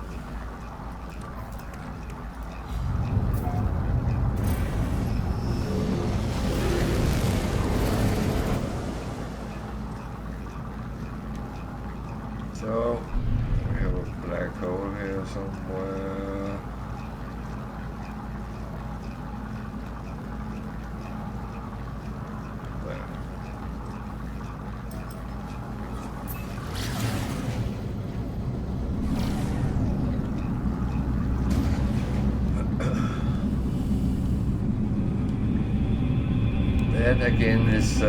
So, we have a black hole here somewhere. There. That again is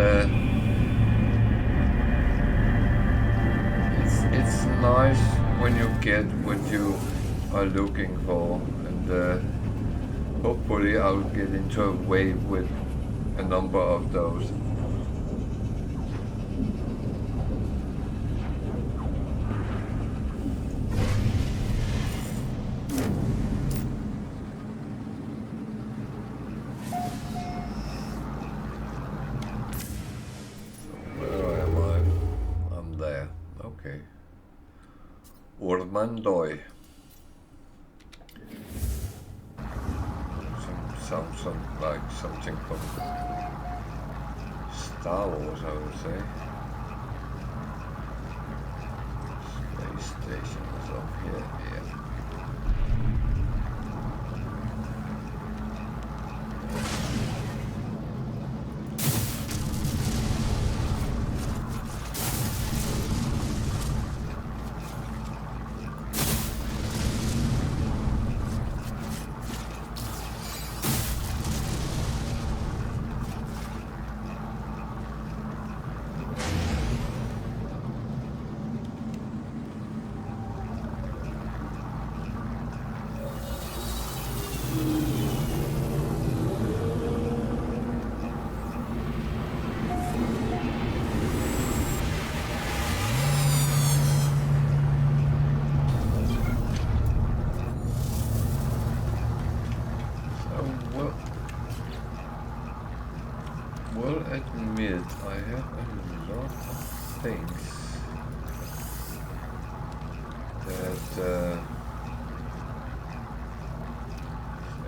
it's nice when you get what you are looking for, and hopefully I'll get into a wave with a number of those. Ormandoi. Sounds like something from Star Wars, I would say. Space station is up here, yeah.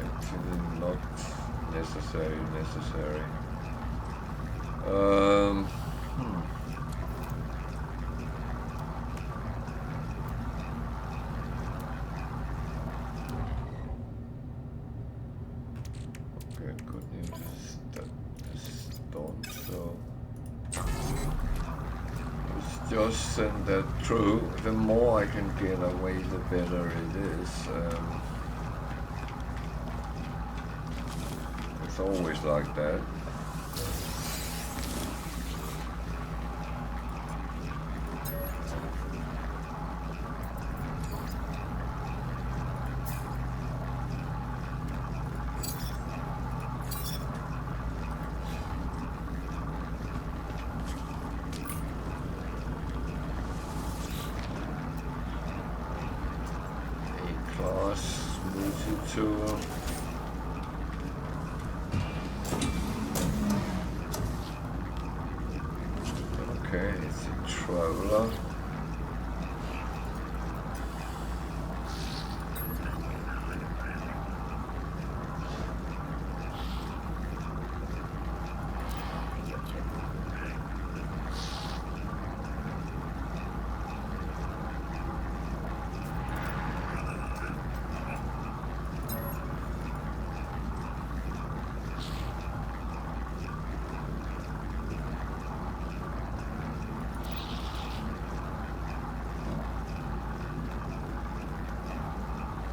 actually not necessary. Okay, good news is that this is done, so let's just send that through. The more I can get away, the better it is. It's always like that. Okay, it's a traveler.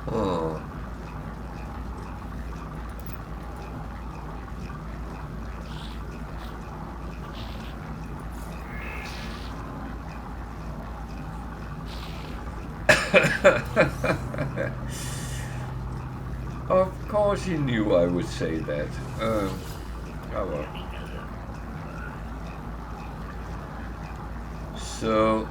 Oh. Of course he knew I would say that. Oh well. So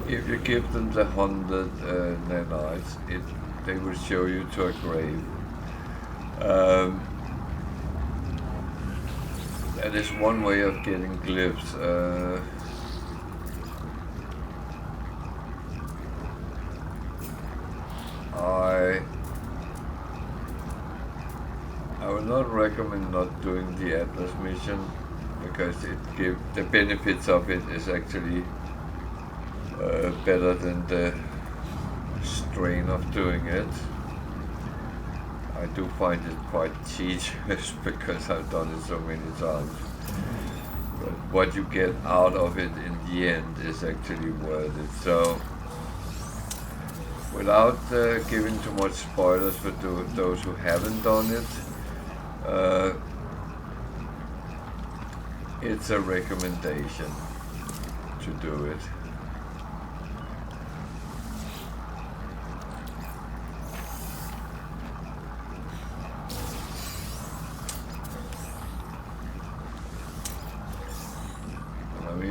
if you give them the 100 nanites, they will show you to a grave. That is one way of getting glyphs. I would not recommend not doing the Atlas mission because the benefits of it is actually better than the strain of doing it. I do find it quite tedious because I've done it so many times. But what you get out of it in the end is actually worth it. So, without giving too much spoilers for those who haven't done it, it's a recommendation to do it.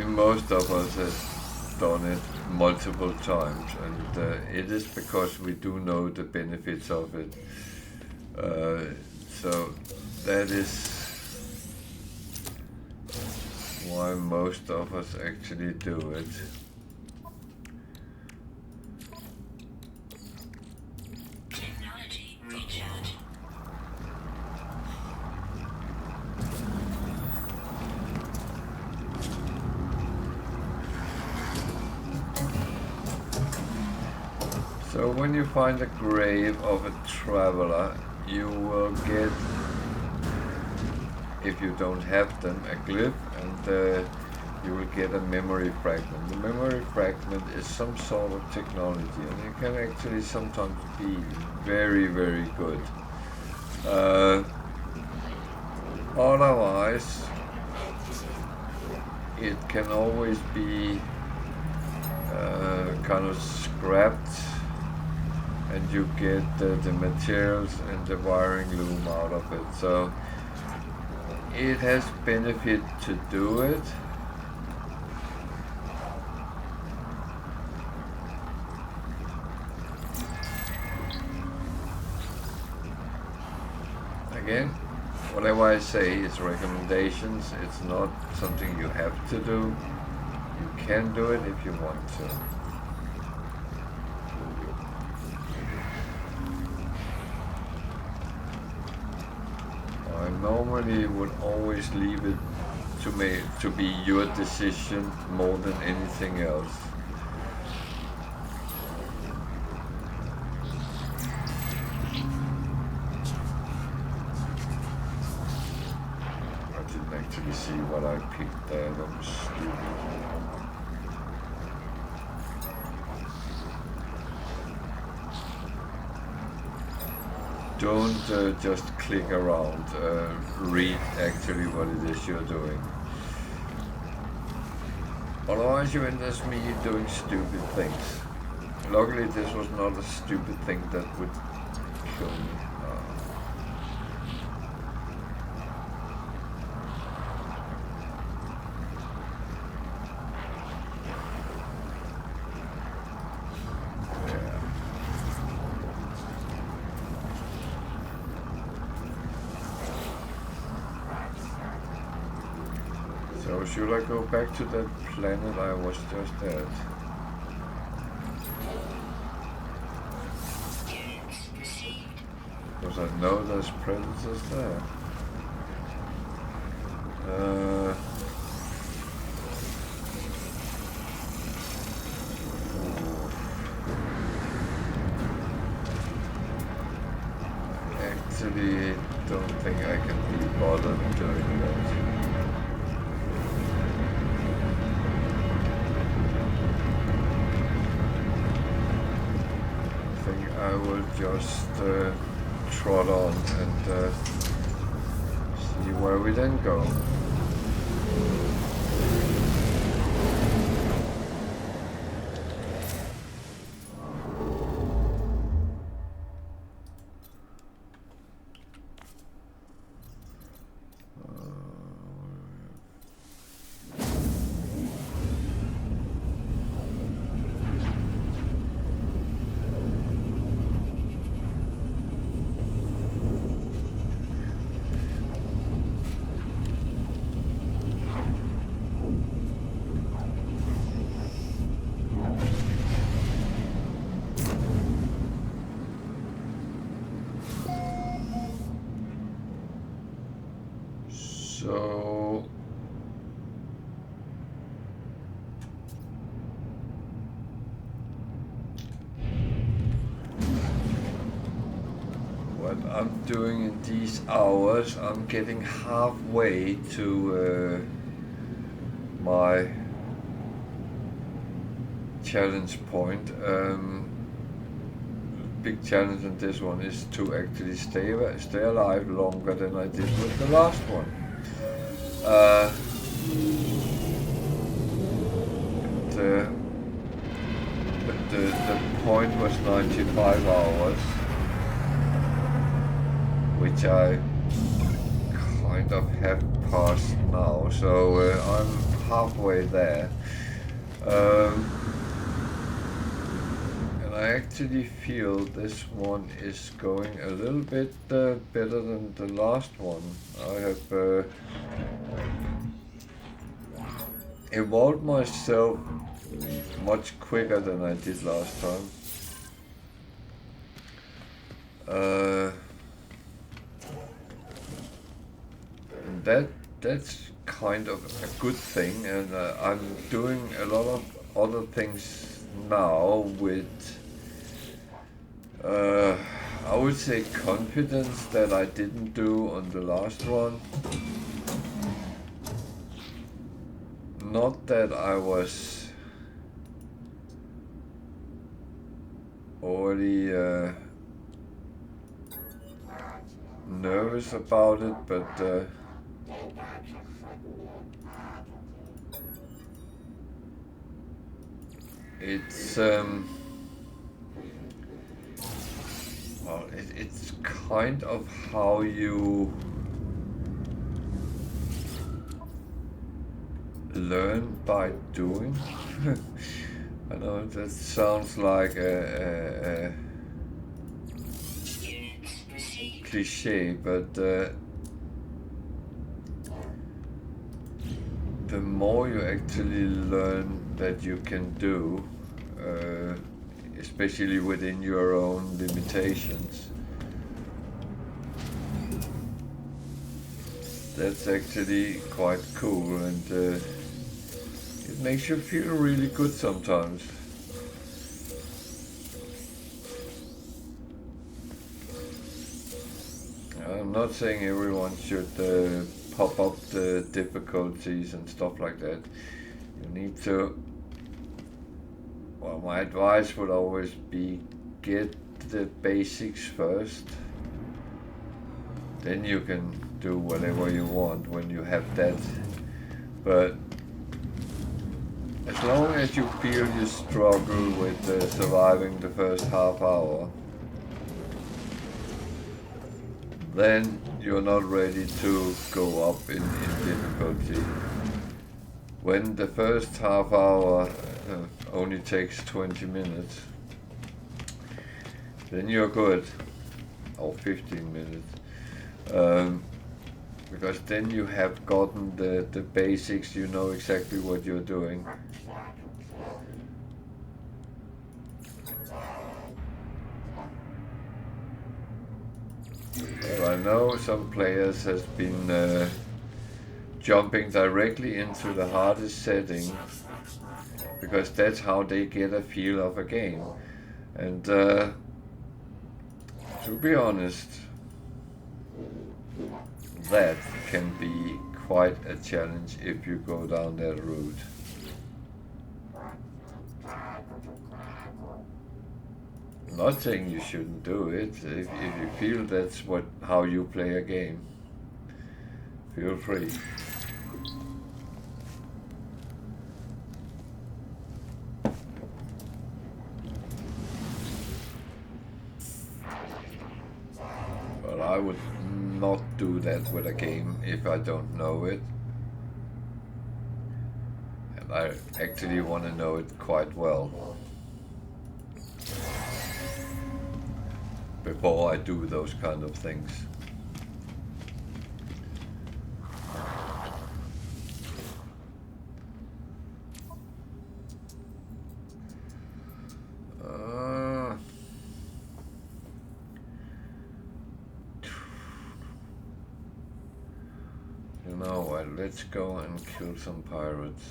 Most of us have done it multiple times, and it is because we do know the benefits of it. So that is why most of us actually do it.
Technology recharge.
So when you find a grave of a traveler, you will get, if you don't have them, a glyph, and you will get a memory fragment. The memory fragment is some sort of technology, and it can actually sometimes be very, very good. Otherwise, it can always be kind of scrapped, and you get the materials and the wiring loom out of it. So it has benefit to do it. Again, whatever I say is recommendations. It's not something you have to do. You can do it if you want to. I normally would always leave it to be your decision more than anything else. I didn't actually see what I picked there. That was stupid. Don't just click around, read actually what it is you're doing. Otherwise you end up me doing stupid things. Luckily this was not a stupid thing that would kill me. So should I go back to that planet I was just at? Because I know there's predators there. I actually don't think I can be bothered doing that. I will just trot on and see where we then go. So what I'm doing in these hours, I'm getting halfway to my challenge point. Big challenge in this one is to actually stay alive longer than I did with the last one. The point was 95 hours, which I kind of have passed now, so I'm halfway there. And I actually feel this one is going a little bit better than the last one. I have evolved myself much quicker than I did last time. That's kind of a good thing, and I'm doing a lot of other things now with I would say confidence that I didn't do on the last one. Not that I was already nervous about it, but it's well, it's kind of how you learn by doing. I know that sounds like a cliche, but the more you actually learn that you can do, especially within your own limitations, that's actually quite cool, and it makes you feel really good sometimes. I'm not saying everyone should pop up the difficulties and stuff like that. You need to, well, my advice would always be get the basics first. Then you can do whatever you want when you have that. But as long as you feel you struggle with surviving the first half hour, then you're not ready to go up in difficulty. When the first half hour only takes 20 minutes, then you're good, or 15 minutes, because then you have gotten the basics, you know exactly what you're doing. Well, I know some players has been jumping directly into the hardest setting because that's how they get a feel of a game. And to be honest, that can be quite a challenge if you go down that route. I'm not saying you shouldn't do it. If you feel that's how you play a game, feel free. But I would not do that with a game if I don't know it. And I actually want to know it quite well before I do those kind of things. You know what, let's go and kill some pirates.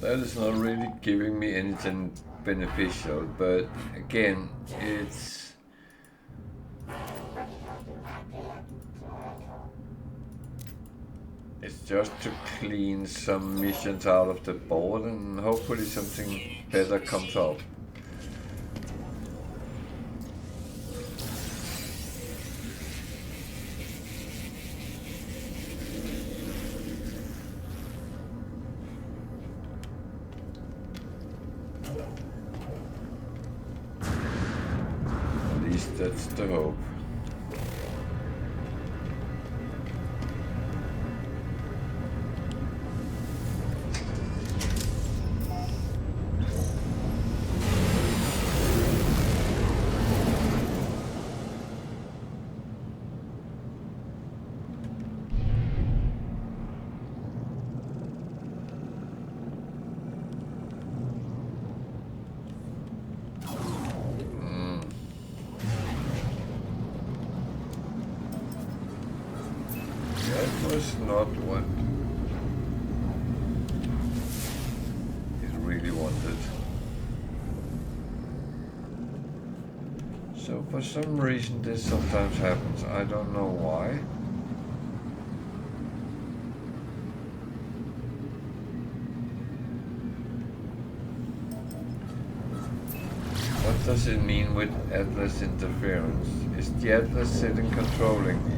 That is not really giving me anything beneficial, but again, it's just to clean some missions out of the board and hopefully something better comes up. At least that's the hope. That was not what he really wanted. So for some reason this sometimes happens. I don't know why. What does it mean with Atlas interference? Is the Atlas sitting controlling me?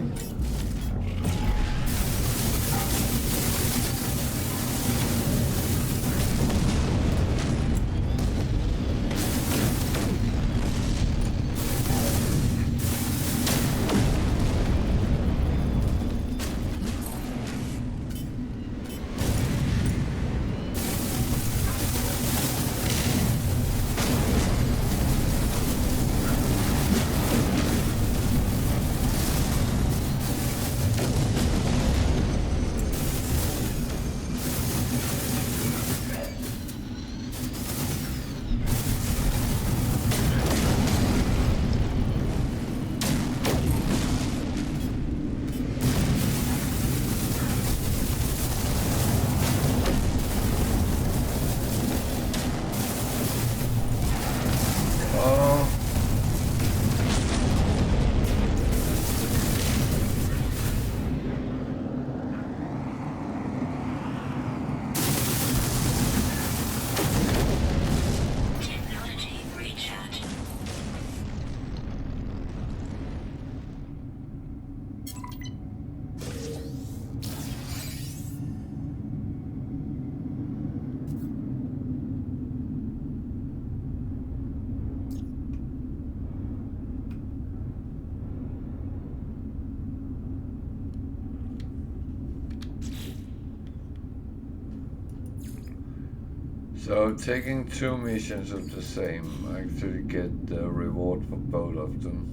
So taking 2 missions of the same, I actually get the reward for both of them.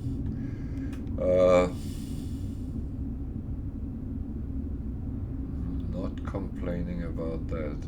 Not complaining about that.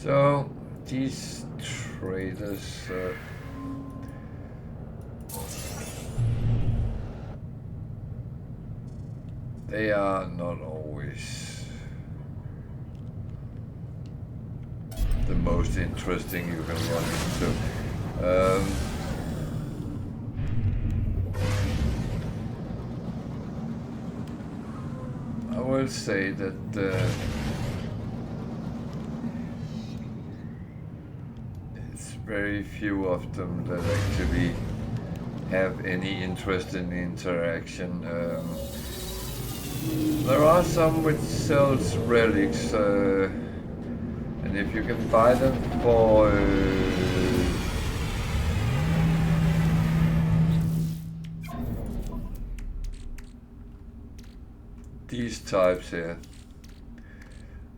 So these traders they are not always the most interesting you can run into. I will say that it's very few of them that actually have any interest in interaction. There are some which sells relics, and if you can buy them for these types here,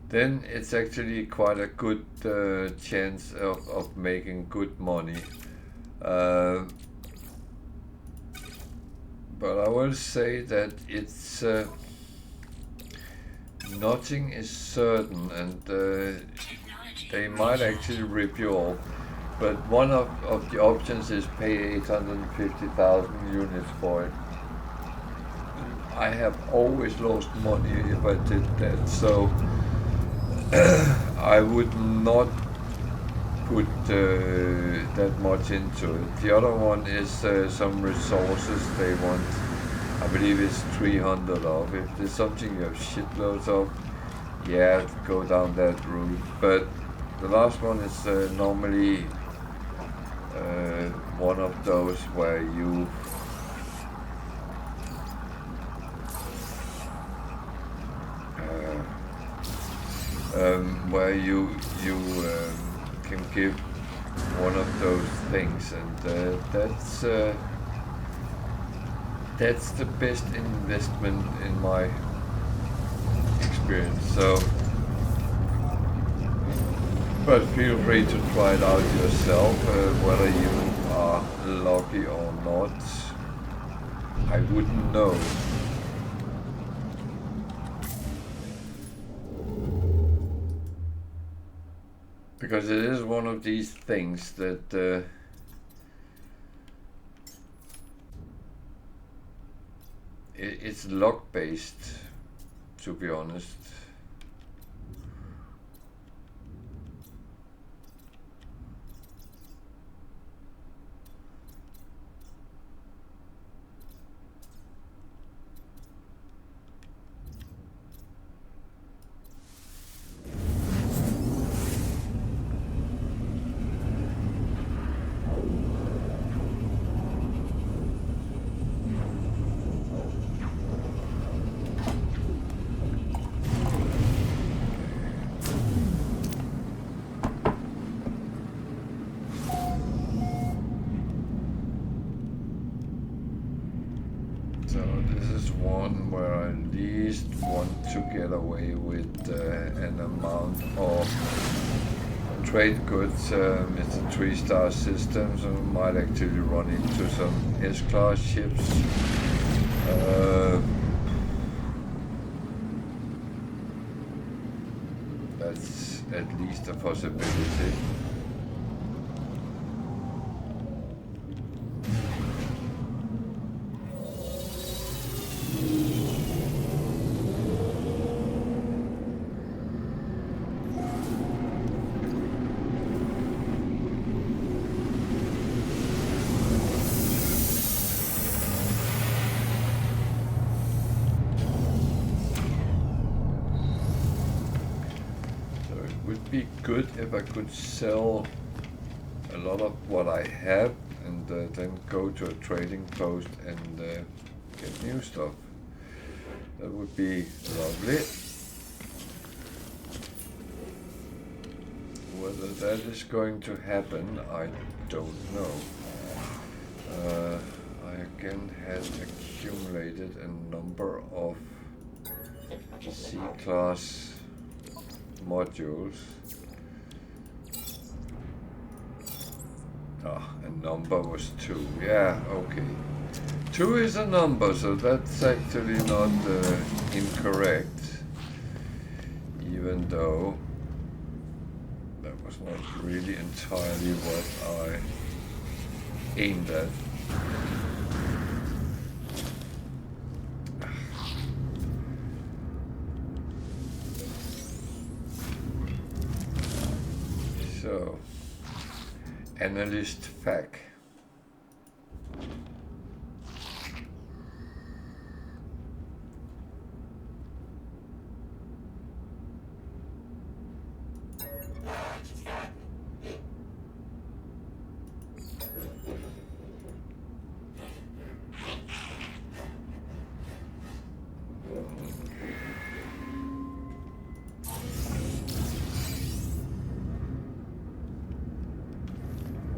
then it's actually quite a good chance of making good money. But I will say that it's nothing is certain, and they might actually rip you off. But one of the options is pay 850,000 units for it. I have always lost money if I did that, so I would not put that much into it. The other one is some resources they want. I believe it's 300 of. If there's something you have shitloads of, yeah, go down that route. But the last one is normally one of those where you can give one of those things, and that's the best investment in my experience. So, but feel free to try it out yourself, whether you are lucky or not. I wouldn't know. Because it is one of these things that it's luck based, to be honest. Trade goods, it's a 3-star system, so we might actually run into some S-class ships. That's at least a possibility. Good if I could sell a lot of what I have and then go to a trading post and get new stuff. That would be lovely. Whether that is going to happen, I don't know. I again had accumulated a number of C-class modules. A number was 2. Yeah, okay. 2 is a number, so that's actually not incorrect. Even though that was not really entirely what I aimed at. So, analyst fact.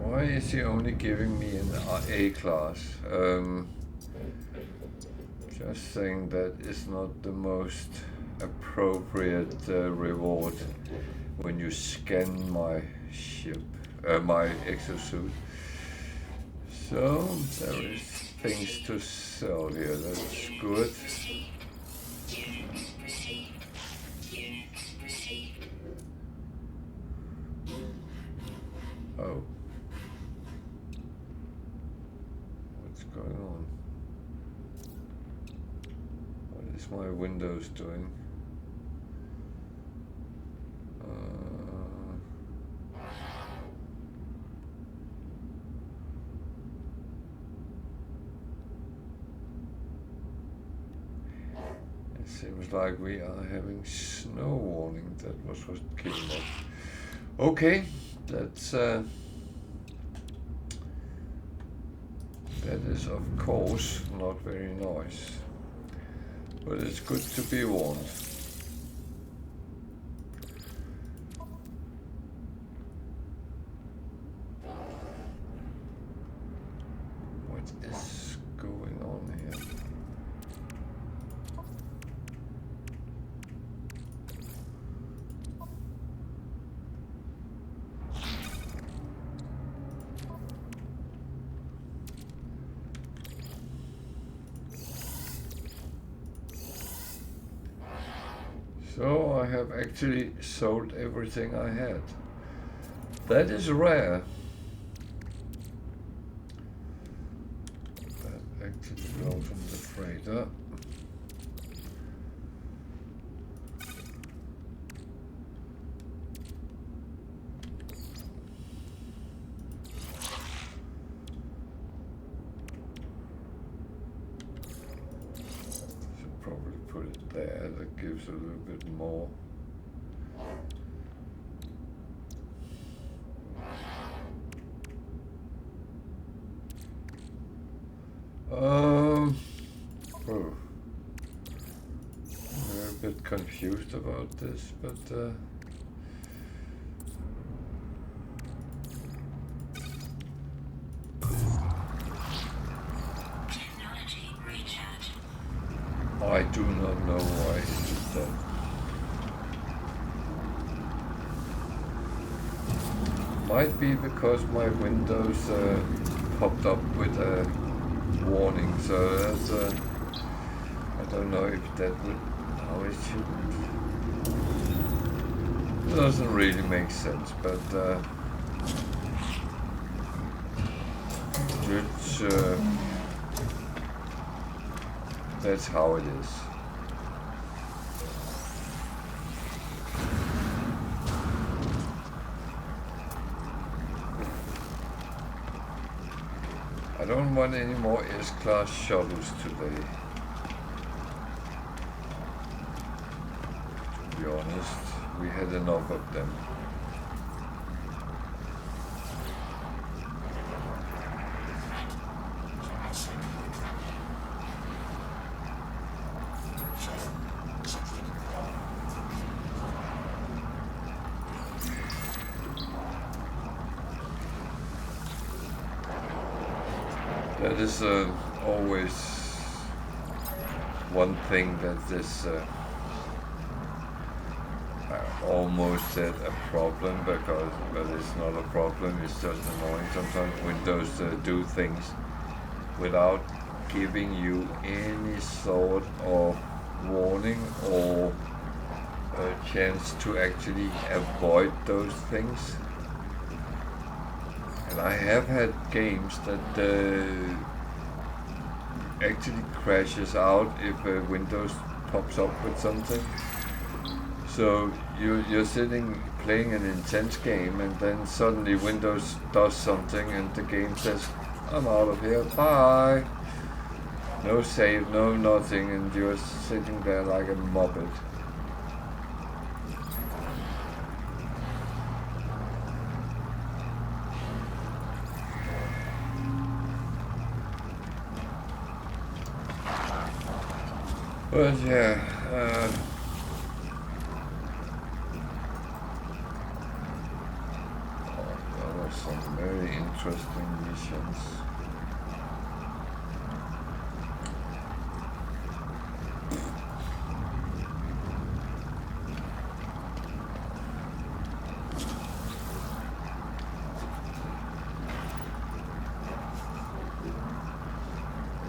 Why is he only giving me an A class? Just saying that is not the most appropriate reward when you scan my ship, my exosuit. So there is things to sell here. That's good. Oh. What's going on? What is my Windows doing? It seems like we are having snow warning. That was what came up. Okay, that's that is of course not very nice, but it's good to be warned. What is going on here? So I have actually sold everything I had. That is rare. That actually goes from the freighter. There, that gives a little bit more. Oh. I'm a bit confused about this, but I do not know why it did that. Might be because my Windows popped up with a warning, so that's I don't know if that would, how it shouldn't. It doesn't really make sense, but it's that's how it is. I don't want any more S-class shuttles today. To be honest, we had enough of them. That is always one thing that is I almost said a problem, but it's not a problem, it's just annoying. Sometimes Windows do things without giving you any sort of warning or a chance to actually avoid those things. And I have had games that actually crashes out if Windows pops up with something. So you're sitting playing an intense game, and then suddenly Windows does something and the game says, I'm out of here, bye. No save, no nothing, and you're sitting there like a muppet. But yeah, there were some very interesting missions.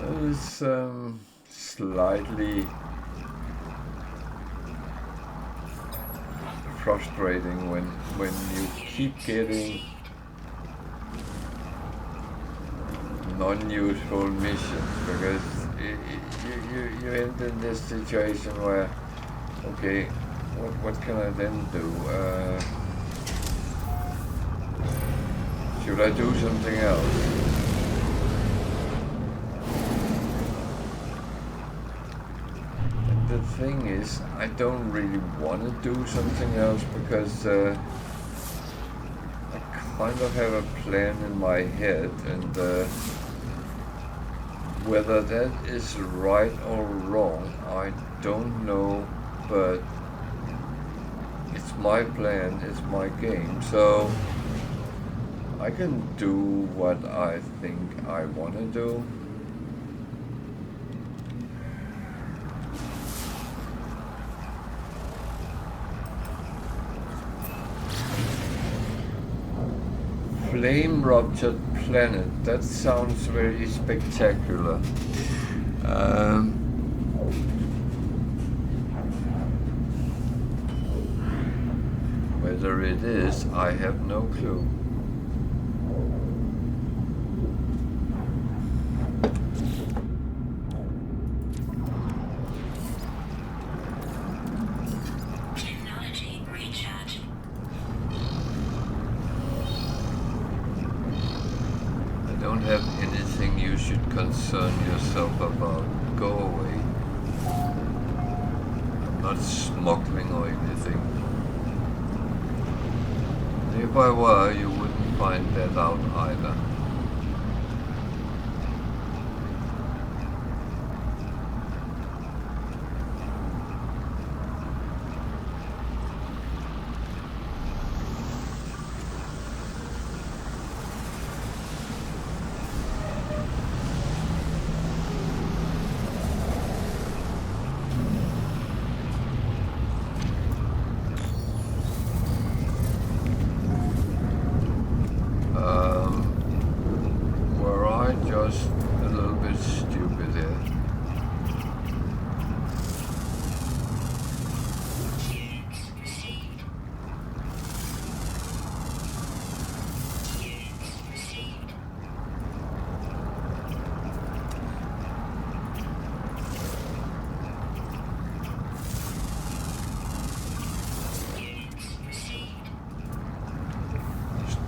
It was slightly frustrating when you keep getting non-useful missions, because you end in this situation where, okay, what can I then do? Should I do something else? The thing is, I don't really want to do something else because I kind of have a plan in my head, and whether that is right or wrong, I don't know, but it's my plan, it's my game, so I can do what I think I want to do. Flame-ruptured planet. That sounds very spectacular. Whether it is, I have no clue. Concern yourself about. Go away. I'm not smuggling or anything. If I were, you wouldn't find that out either.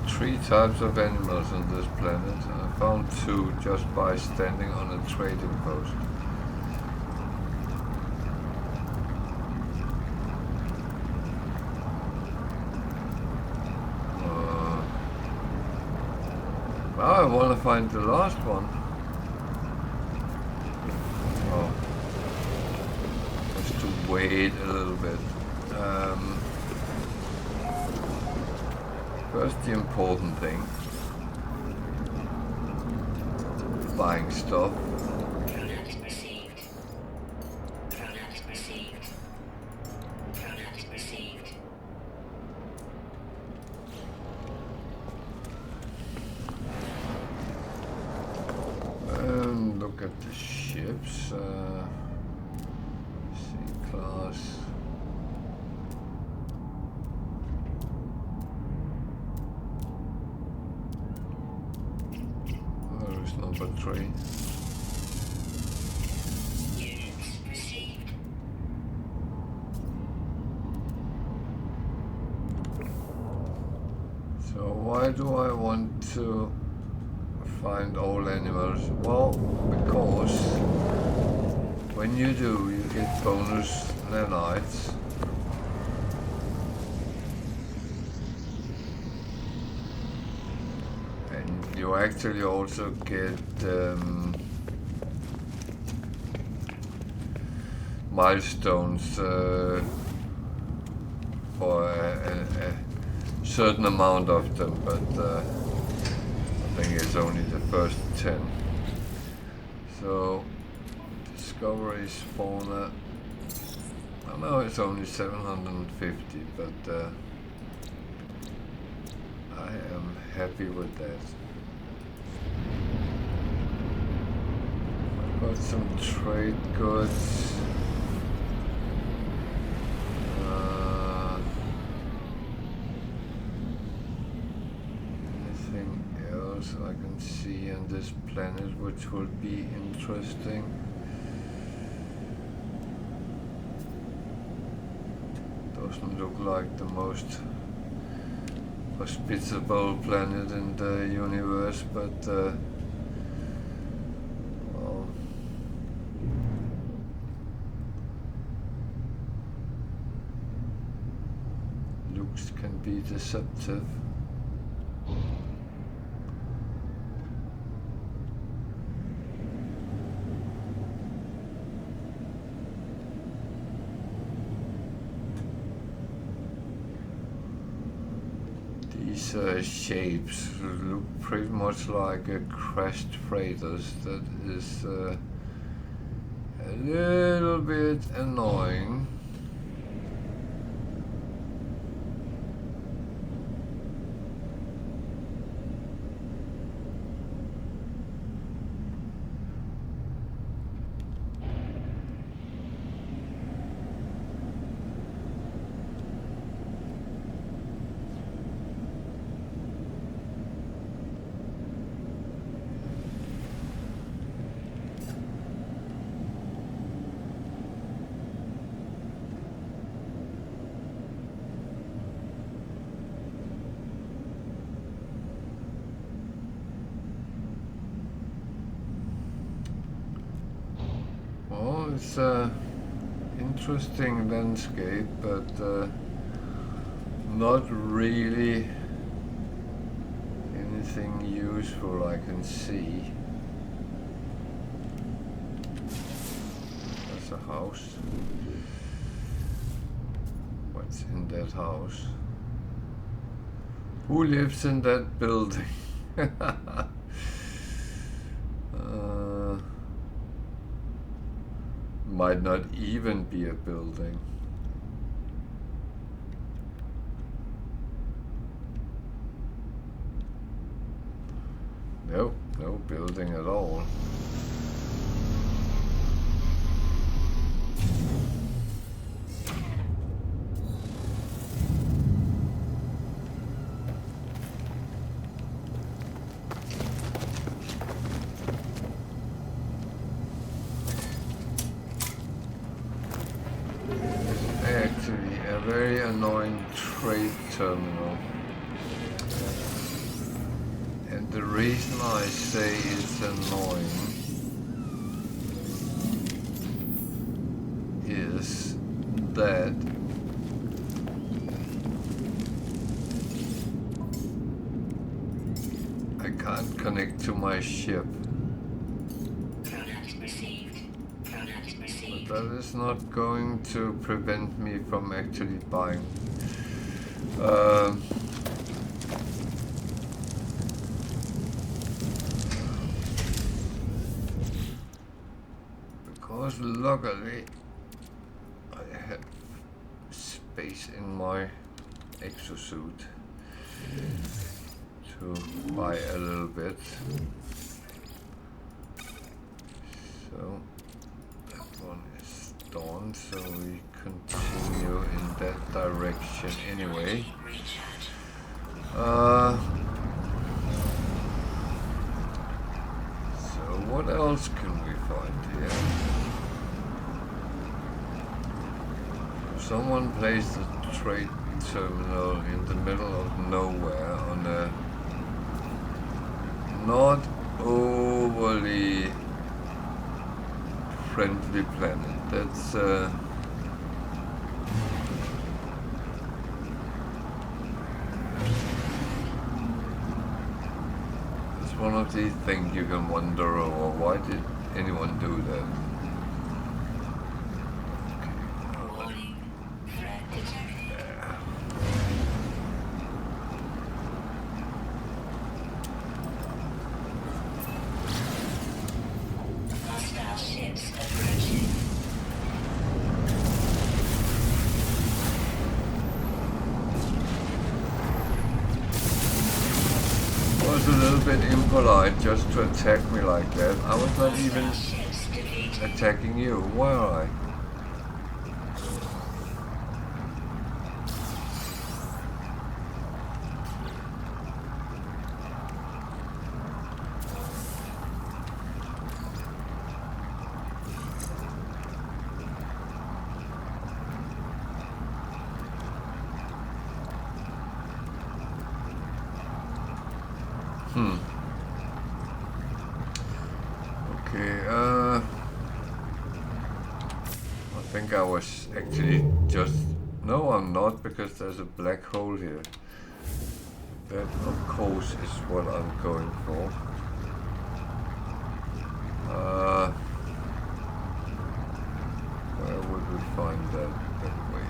Three types of animals on this planet. I found two just by standing on a trading post. Now I want to find the last one. Oh, just to wait a little bit. First, the important thing. buying stuff.
Product received. Product received. Product received.
And look at the ships. C-class. Where is number 3?
Units received.
So why do I want to find all animals? Well, because when you do, you get bonus nanites. And you actually also get milestones for a certain amount of them, but I think it's only the first 10. So, discovery spawner. I know it's only 750, but I am happy with that. I've got some trade goods. I can see on this planet which will be interesting. Doesn't look like the most hospitable planet in the universe, but well, looks can be deceptive. These shapes look pretty much like a crashed freighters. That is a little bit annoying. It's an interesting landscape, but not really anything useful I can see. That's a house. What's in that house? Who lives in that building? Might not even be a building. Nope, no building at all. Very annoying trade terminal, and the reason I say it's annoying is that I can't connect to my ship. That is not going to prevent me from actually buying. Because luckily I have space in my exosuit to buy a little bit. So that one is done, so we continue in that direction anyway. So what else can we find here? Someone placed a trade terminal in the middle of nowhere on a not overly friendly planet. That's one of these things you can wonder over. Why did anyone do that?
Warning. Threat detected.
Yeah.
Hostile ships approaching.
Was a little bit impolite just to attack me like that. I was not even
Ships defeated.
attacking you. Why are I? Okay, I think I was actually just... No, I'm not, because there's a black hole here. That, of course, is what I'm going for. Where would we find that way?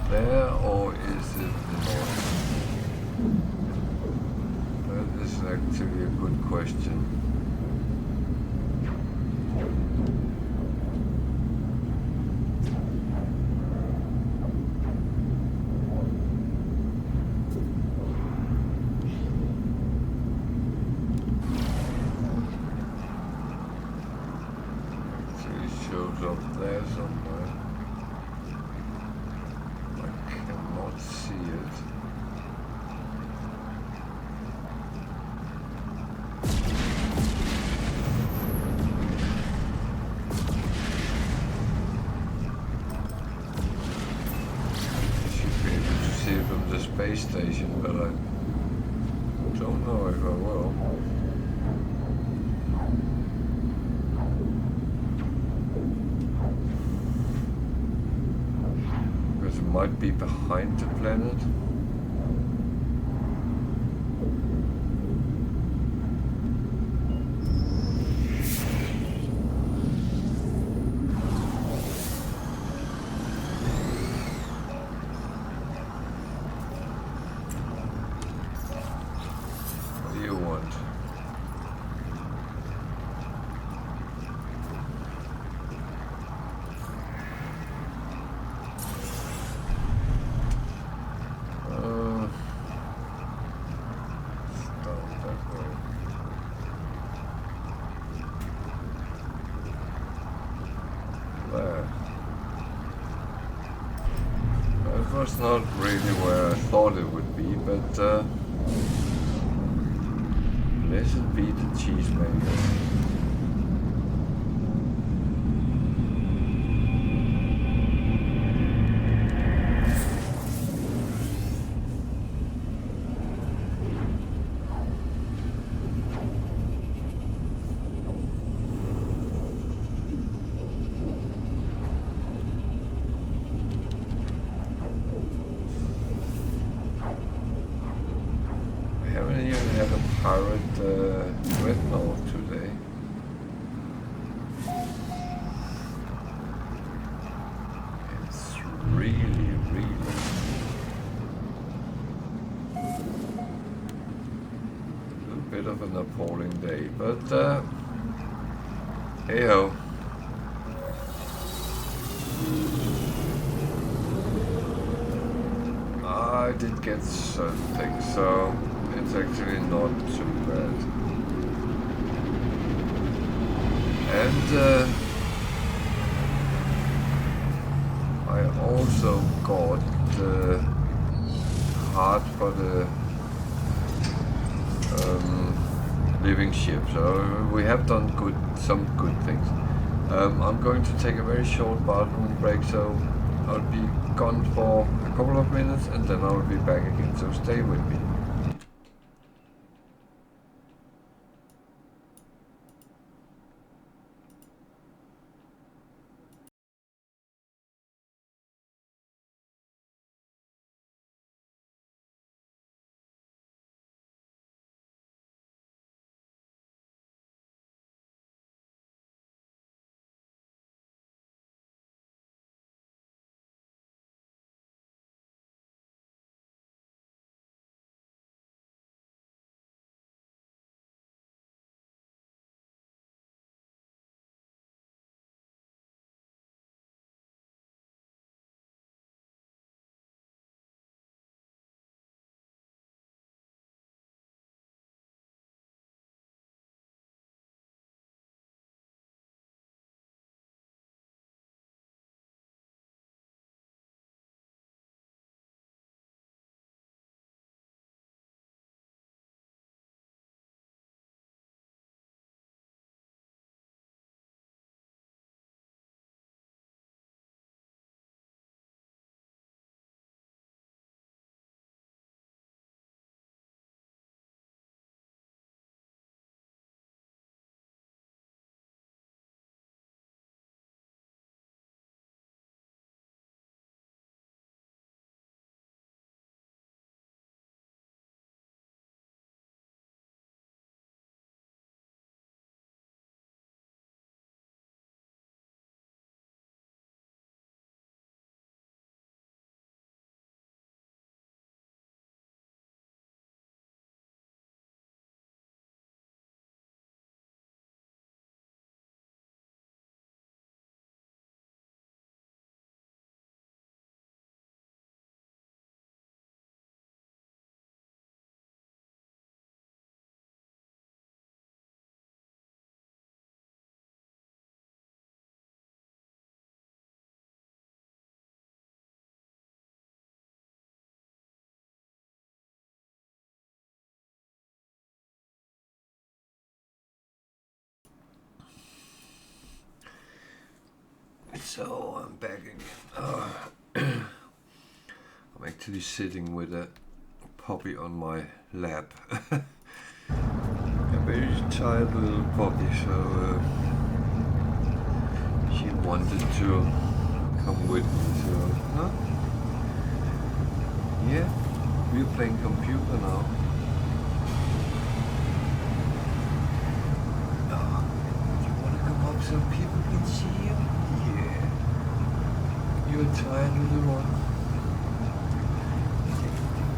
There, or is it not? That is actually a good question. Actually shows up there somewhere. I cannot see it. Should be able to see it from the space station, but I don't know if I will. Because it might be behind the planet. What do you want? Down that way. There. That was not really where I thought it would be, but blessed be the cheesemakers. We haven't even had a pirate dreadnought today. It's really, really bit of an appalling day, but hey ho. I did get certain things, so it's actually not too bad. And I also got the heart for the living ship, so we have done some good things. I'm going to take a very short bathroom break, so I'll be gone for a couple of minutes and then I'll be back again, so stay with me. So I'm back again. I'm actually sitting with a puppy on my lap. A very tired little puppy, so she wanted to come with me. So, huh? Yeah, we're playing computer now. Oh, you want to come up so people can see you? Yeah. You're a tired little one.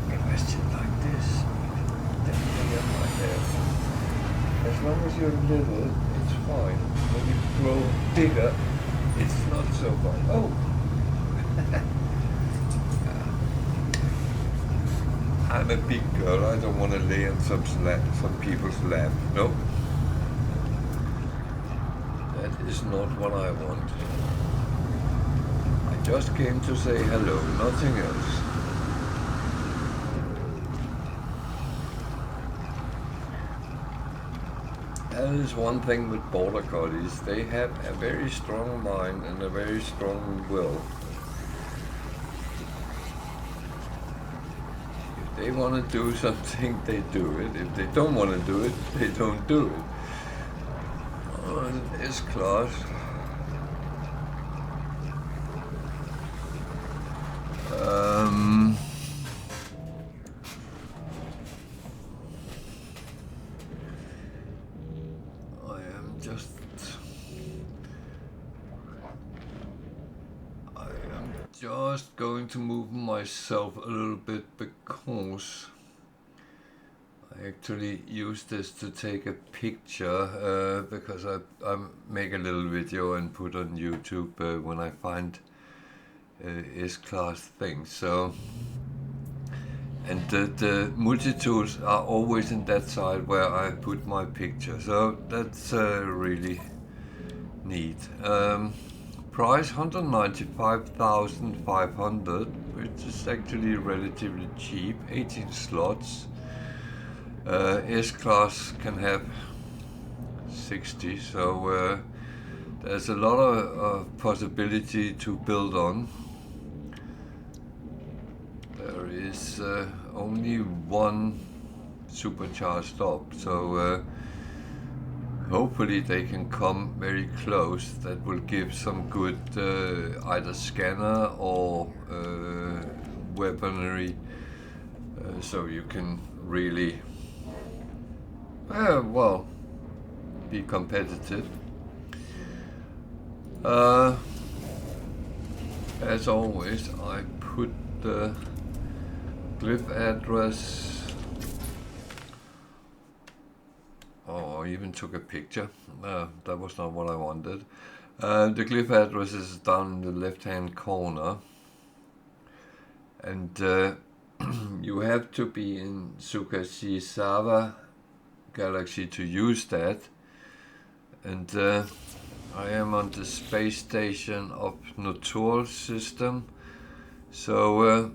If I sit like this, then you get my hair. As long as you're little, it's fine. When you grow bigger, it's not so fine. Oh! I'm a big girl. I don't want to lay on some people's lap. No. That is not what I want. I just came to say hello, nothing else. That is one thing with border collies. They have a very strong mind and a very strong will. If they want to do something, they do it. If they don't want to do it, they don't do it. On this class, just going to move myself a little bit because I actually use this to take a picture because I make a little video and put on YouTube when I find S-class things. So, and the multi-tools are always in that side where I put my picture. So that's really neat. Price 195,500, which is actually relatively cheap. 18 slots. S-class can have 60, so there's a lot of possibility to build on. There is only one supercharged up, so hopefully they can come very close. That will give some good either scanner or weaponry, so you can really well, be competitive. As always, I put the glyph address. Oh, I even took a picture. No, that was not what I wanted. The glyph address is down in the left-hand corner, and you have to be in Zukasizawa Galaxy to use that, and I am on the space station of Notor system, so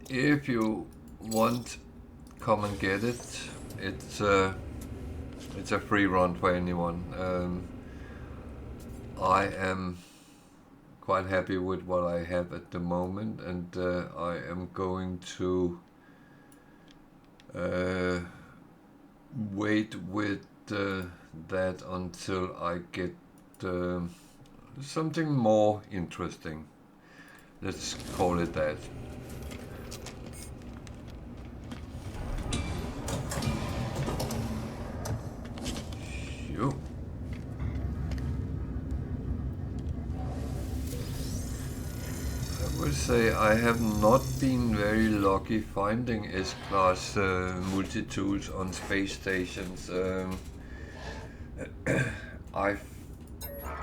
if you want, come and get it. It's a free run for anyone. I am quite happy with what I have at the moment, and I am going to wait with that until I get something more interesting. Let's call it that. Phew. I would say I have not been very lucky finding S-class multi-tools on space stations. I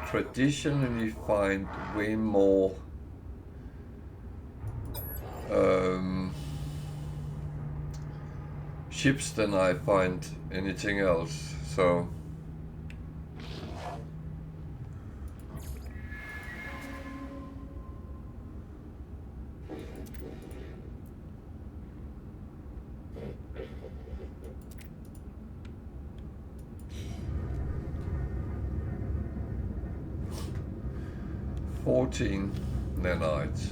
traditionally find way more ships than I find anything else. So nanites.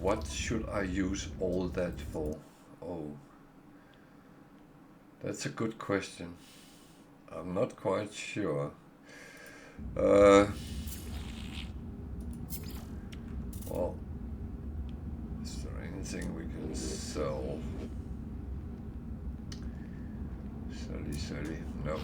What should I use all that for? Oh, that's a good question. I'm not quite sure. Well, is there anything we can sell? Selly, no.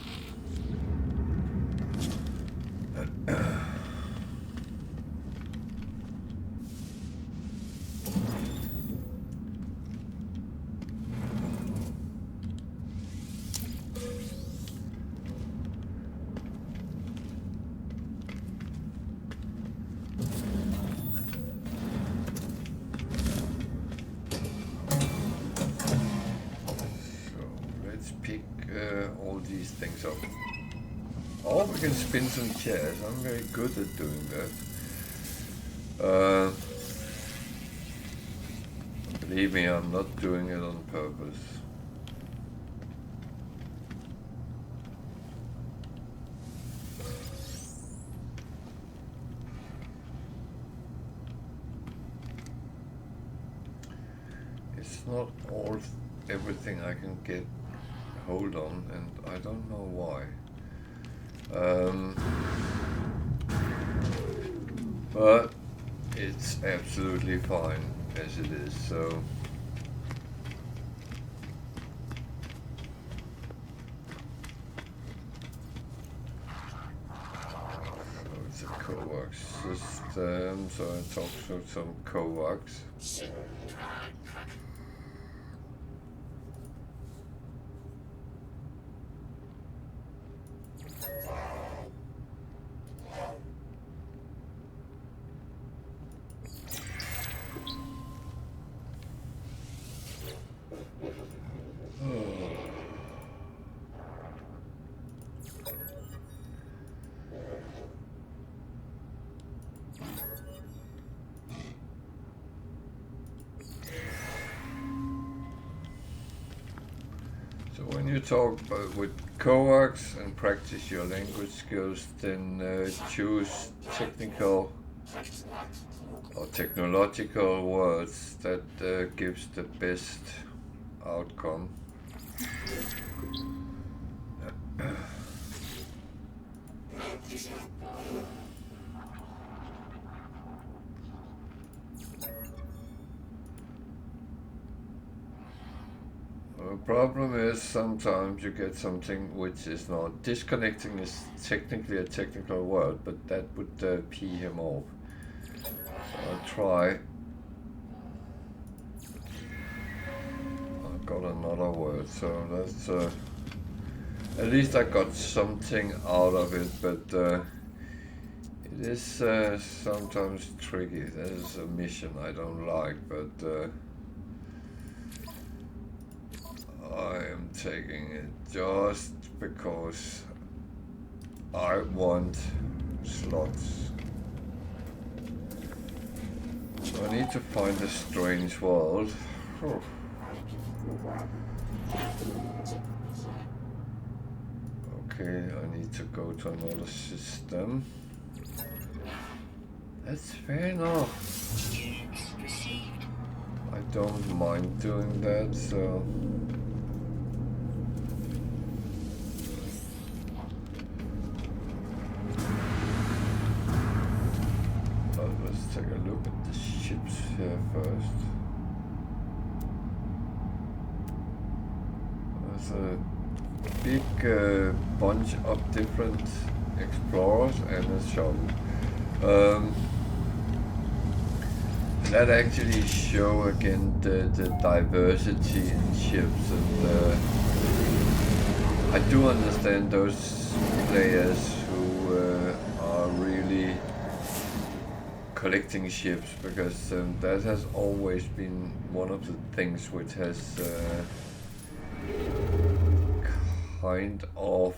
All these things up. Or we can spin some chairs. I'm very good at doing that. Believe me, I'm not doing it on purpose. It's not everything I can get hold on, and I don't know why. But it's absolutely fine as it is, so it's a coax system, so I talk to some coax. So when you talk with coax and practice your language skills, then choose technical or technological words that gives the best outcome. The problem is sometimes you get something which is not. Disconnecting is technically a technical word, but that would pee him off. So I'll try. I got another word, so that's at least I got something out of it, but it is sometimes tricky. That is a mission I don't like, but I am taking it just because I want slots. So I need to find a strange world. Okay, I need to go to another system. That's fair enough. I don't mind doing that, so... Let's take a look at the ships here first. There's a big bunch of different explorers and a shuttle. That actually show again the diversity in ships, and I do understand those players who are really collecting ships, because that has always been one of the things which has kind of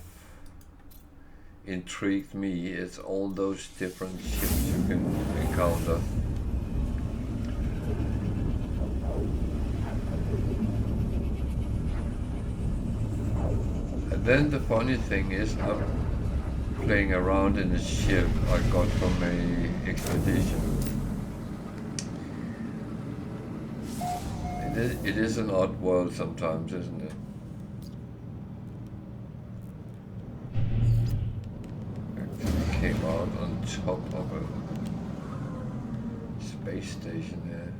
intrigued me. It's all those different ships you can encounter. And then the funny thing is, I'm playing around in a ship I got from a expedition. It is an odd world sometimes, isn't it? Actually came out on top of a space station here.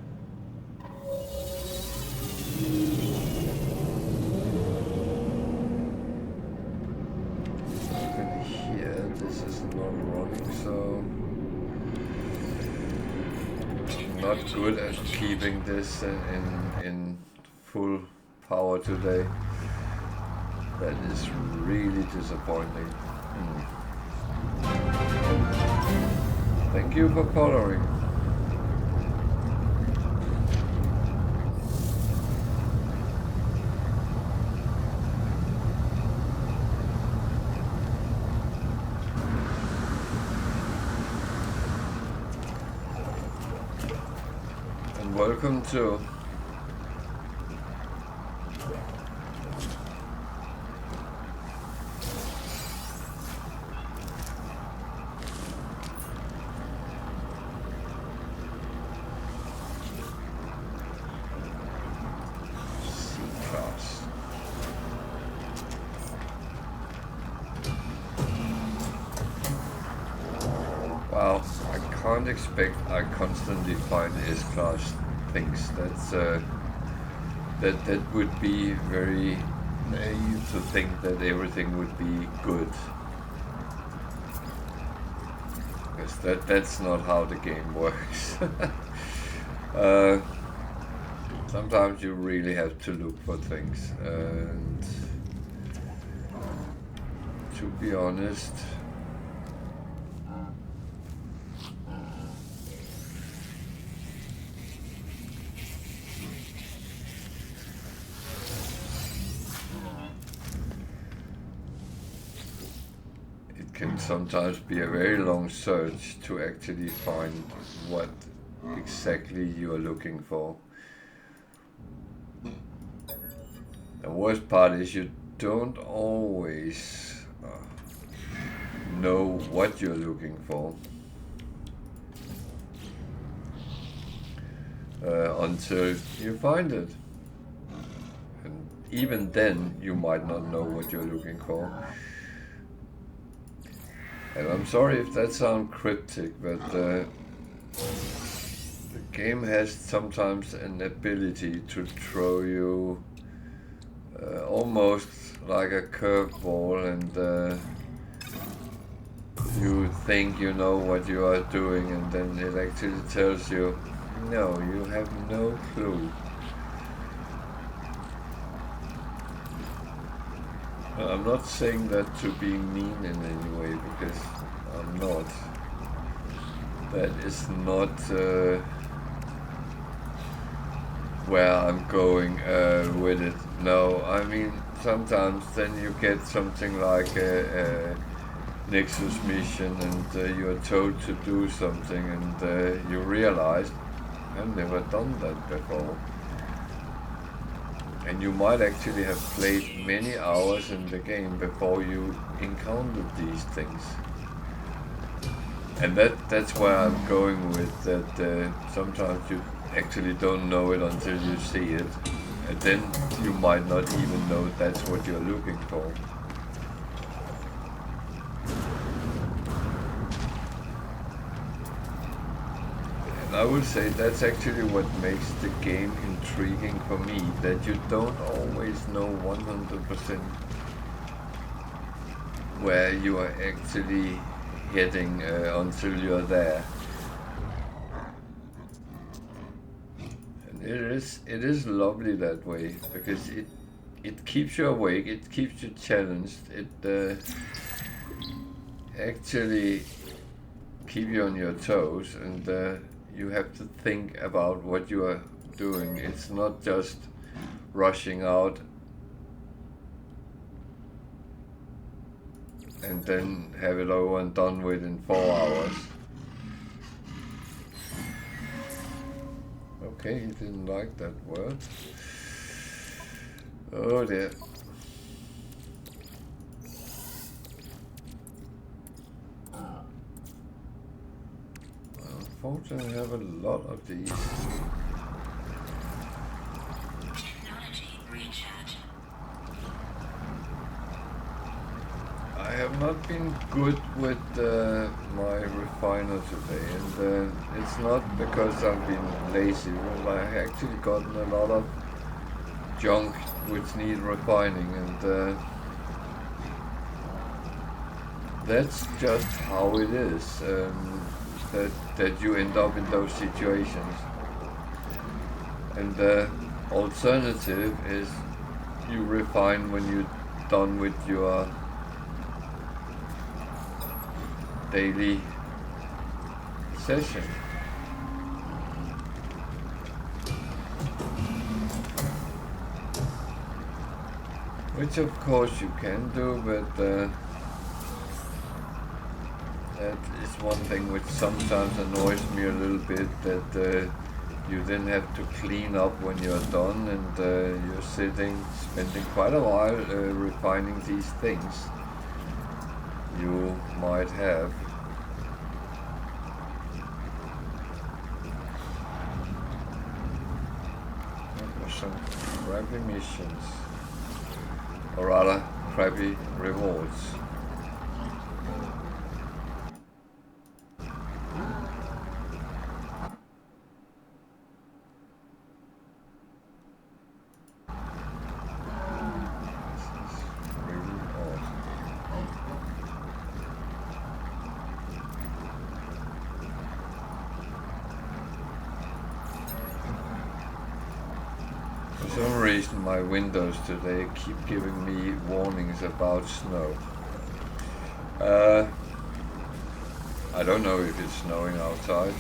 This is not running, so I'm not good at keeping this in full power today. That is really disappointing. Thank you for following. Welcome to C-Class. Wow, I can't expect I constantly find S-Class things. That would be very naive to think that everything would be good, because that's not how the game works. Sometimes you really have to look for things, and to be honest, can sometimes be a very long search to actually find what exactly you are looking for. The worst part is you don't always know what you're looking for until you find it. And even then, you might not know what you're looking for. And I'm sorry if that sounds cryptic, but the game has sometimes an ability to throw you almost like a curveball, and you think you know what you are doing, and then it actually tells you, no, you have no clue. I'm not saying that to be mean in any way, because I'm not. That is not where I'm going with it. No, I mean, sometimes then you get something like a Nexus mission, and you're told to do something, and you realize, I've never done that before. And you might actually have played many hours in the game before you encountered these things. And that's where I'm going with that. Sometimes you actually don't know it until you see it, and then you might not even know that's what you're looking for. And I would say that's actually what makes the game intriguing for me, that you don't always know 100% where you are actually heading until you're there. And it is lovely that way, because it keeps you awake, it keeps you challenged, it actually keeps you on your toes, and you have to think about what you are doing. It's not just rushing out and then have it over and done with in 4 hours. Okay, he didn't like that word. Oh dear. Unfortunately, I have a lot of these.
Technology recharge.
I have not been good with my refiner today, and it's not because I've been lazy. Well, I actually gotten a lot of junk which need refining, and that's just how it is. That you end up in those situations. And the alternative is you refine when you're done with your daily session. Which of course you can do, but that is one thing which sometimes annoys me a little bit, that you then have to clean up when you're done, and you're spending quite a while refining these things you might have. That was some crappy missions, or rather crappy rewards. For some reason my windows today keep giving me warnings about snow. I don't know if it's snowing outside.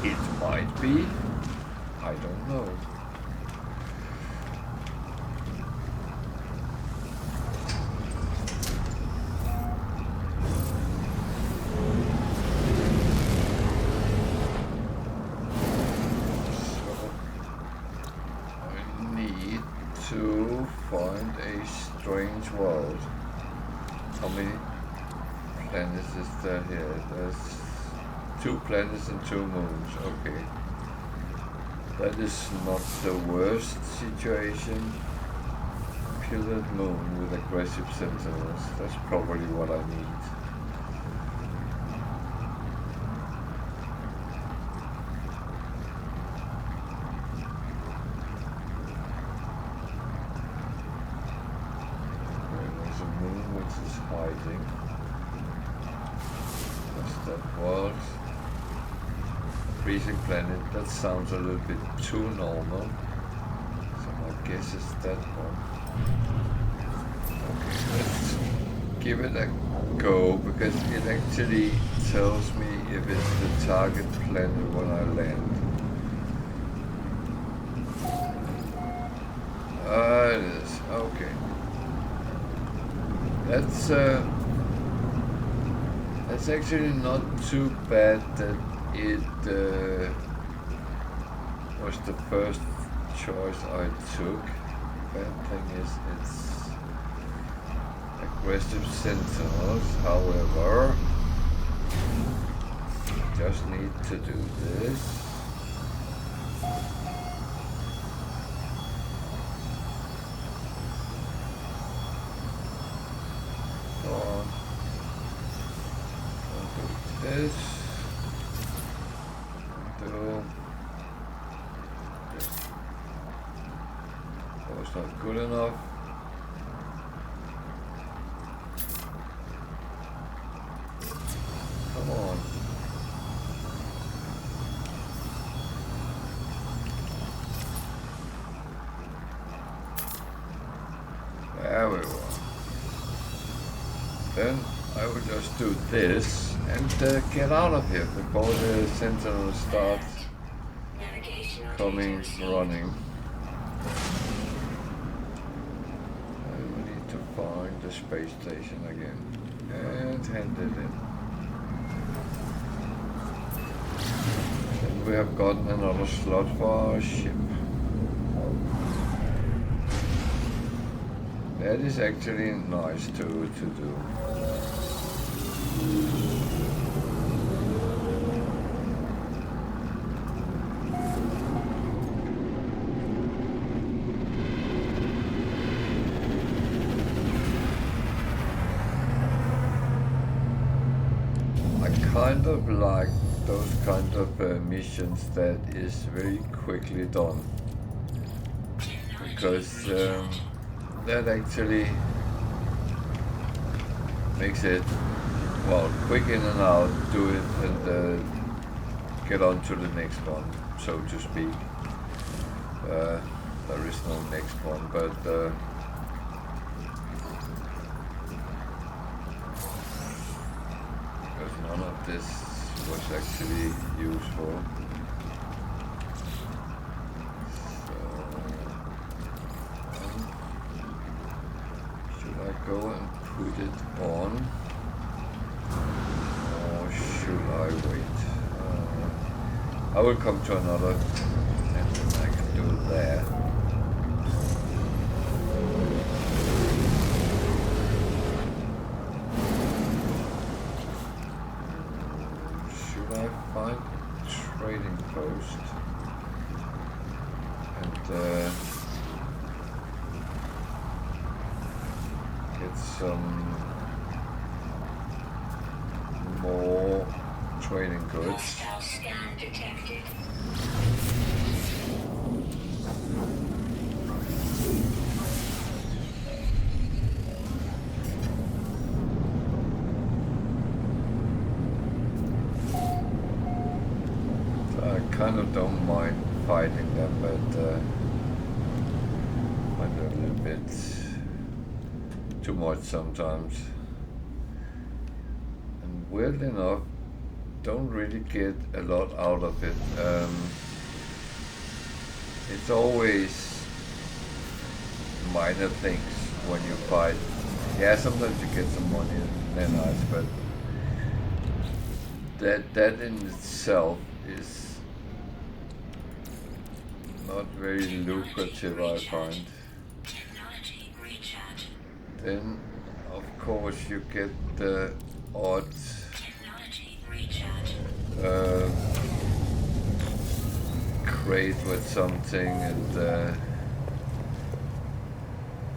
It might be. I don't know. to find a strange world. How many planets is there here? There's 2 planets and 2 moons. Okay. That is not the worst situation. Pillared moon with aggressive sentinels. That's probably what I need. There's a moon which is hiding. Does that work? Freezing planet, that sounds a little bit too normal. So my guess is that one. Okay, let's give it a go, because it actually tells me if it's the target planet when I land. It is, okay. That's actually not too bad that it was the first choice I took. Bad thing is it's aggressive sentinels, however, just need to do this. Go on. Don't do this. That was not good enough. Come on. There we go. Then I will just do this and get out of here before the sentinel starts coming, running. And we need to find the space station again and hand it in. And we have gotten another slot for our ship. That is actually nice to do. I kind of like those kind of missions that is very quickly done, because that actually makes it, well, quick in and out, do it and get on to the next one, so to speak. There is no next one, but because none of this was actually useful. Go and put it on, or should I wait? I will come to another and then I can do that. Should I find a trading post and some more trading goods?
Hostile scan detected.
So I kind of don't mind fighting them, but I find it a little bit too much sometimes, and weirdly enough don't really get a lot out of it. It's always minor things when you fight. Yeah, sometimes you get some money and they're nice, but that in itself is not very lucrative, I find. Then, of course, you get the odd
Technology recharge.
crate with something, and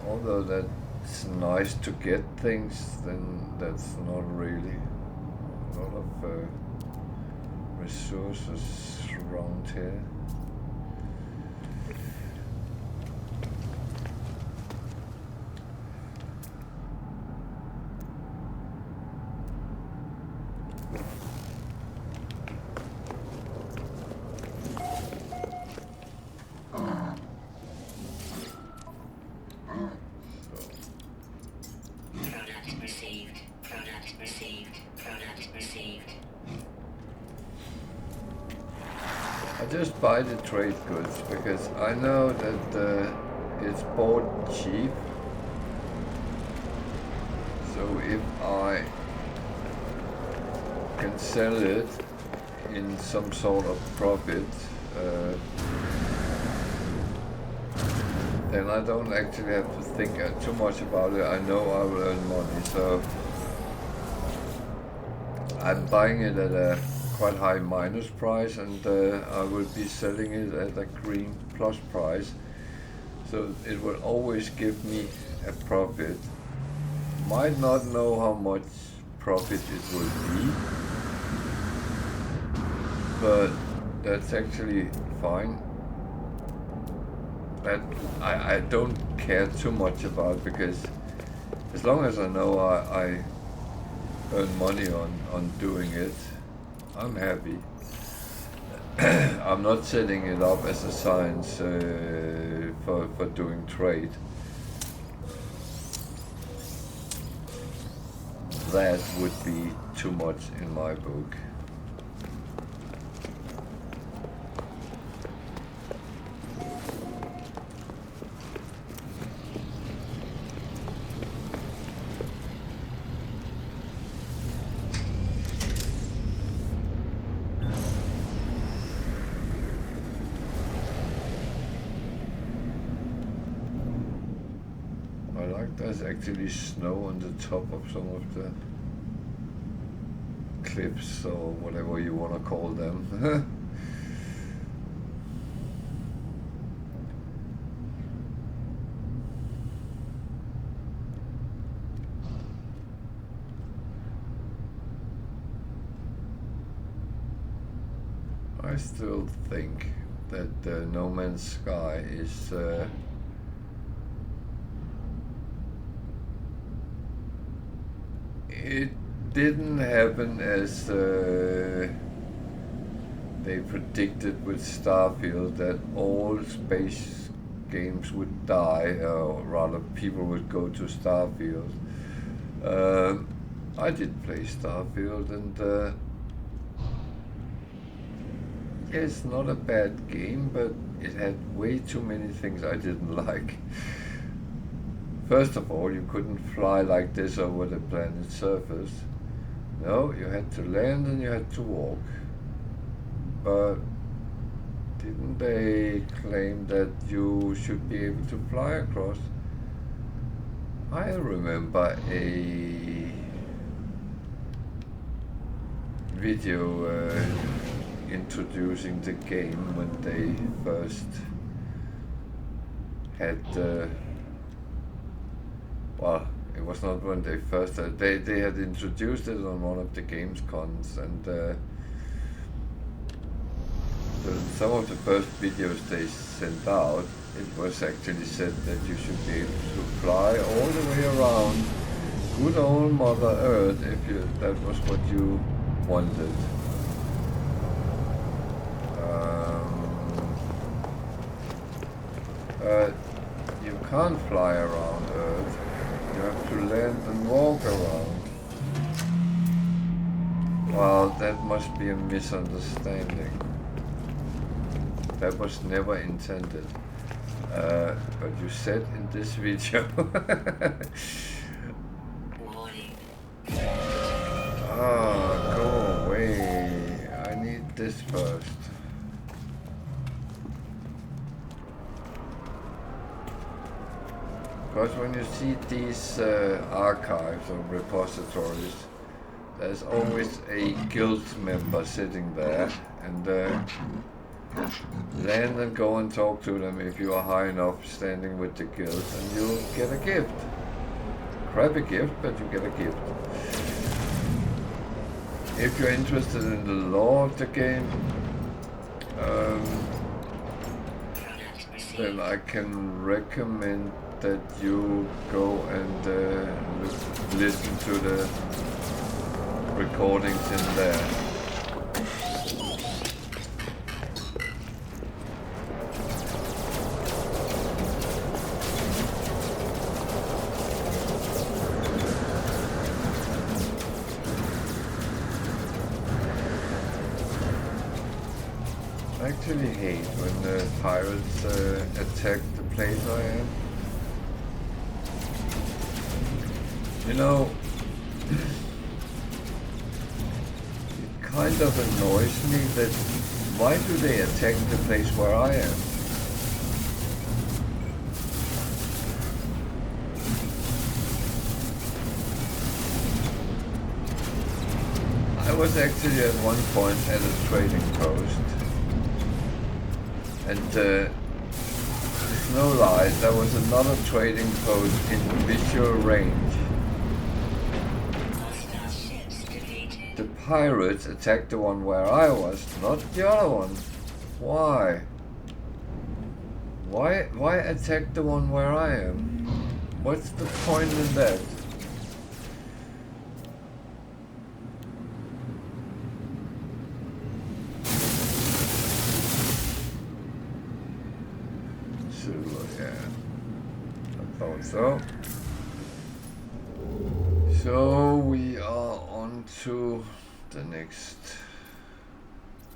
although that's nice to get things, then that's not really a lot of resources around here.
Product received. Product received. Product received.
I just buy the trade goods because I know that it's bought cheap. So if I can sell it in some sort of profit, then I don't actually have to think too much about it. I know I will earn money, so I'm buying it at a quite high minus price, and I will be selling it at a green plus price. So it will always give me a profit. Might not know how much profit it will be, but that's actually fine. That I don't care too much about, because as long as I know I earn money on doing it, I'm happy. I'm not setting it up as a science for doing trade. That would be too much in my book. There's actually snow on the top of some of the cliffs, or whatever you want to call them. I still think that No Man's Sky is it didn't happen as they predicted with Starfield, that all space games would die, or rather people would go to Starfield. I did play Starfield, and it's not a bad game, but it had way too many things I didn't like. First of all, you couldn't fly like this over the planet's surface. No, you had to land and you had to walk. But didn't they claim that you should be able to fly across? I remember a video introducing the game when they first had well, it was not when they first they had introduced it on one of the games cons, and some of the first videos they sent out, it was actually said that you should be able to fly all the way around good old Mother Earth if that was what you wanted. You can't fly around Earth. You have to land and walk around. Well, that must be a misunderstanding. That was never intended. But you said in this video.
Warning.
Ah, go away. I need this first. Because when you see these archives or repositories, there's always a guild member sitting there, and land and go and talk to them if you are high enough standing with the guild, and you'll get a gift. Crappy gift, but you get a gift. If you're interested in the lore of the game, then I can recommend that you go and listen to the recordings in there. I actually hate when the pirates attack the place I am. You know, it kind of annoys me that why do they attack the place where I am? I was actually at one point at a trading post. And it's no lie, there was another trading post in visual range. The pirates attacked the one where I was, not the other one. Why? Why attack the one where I am? What's the point in that? So we are on to the next.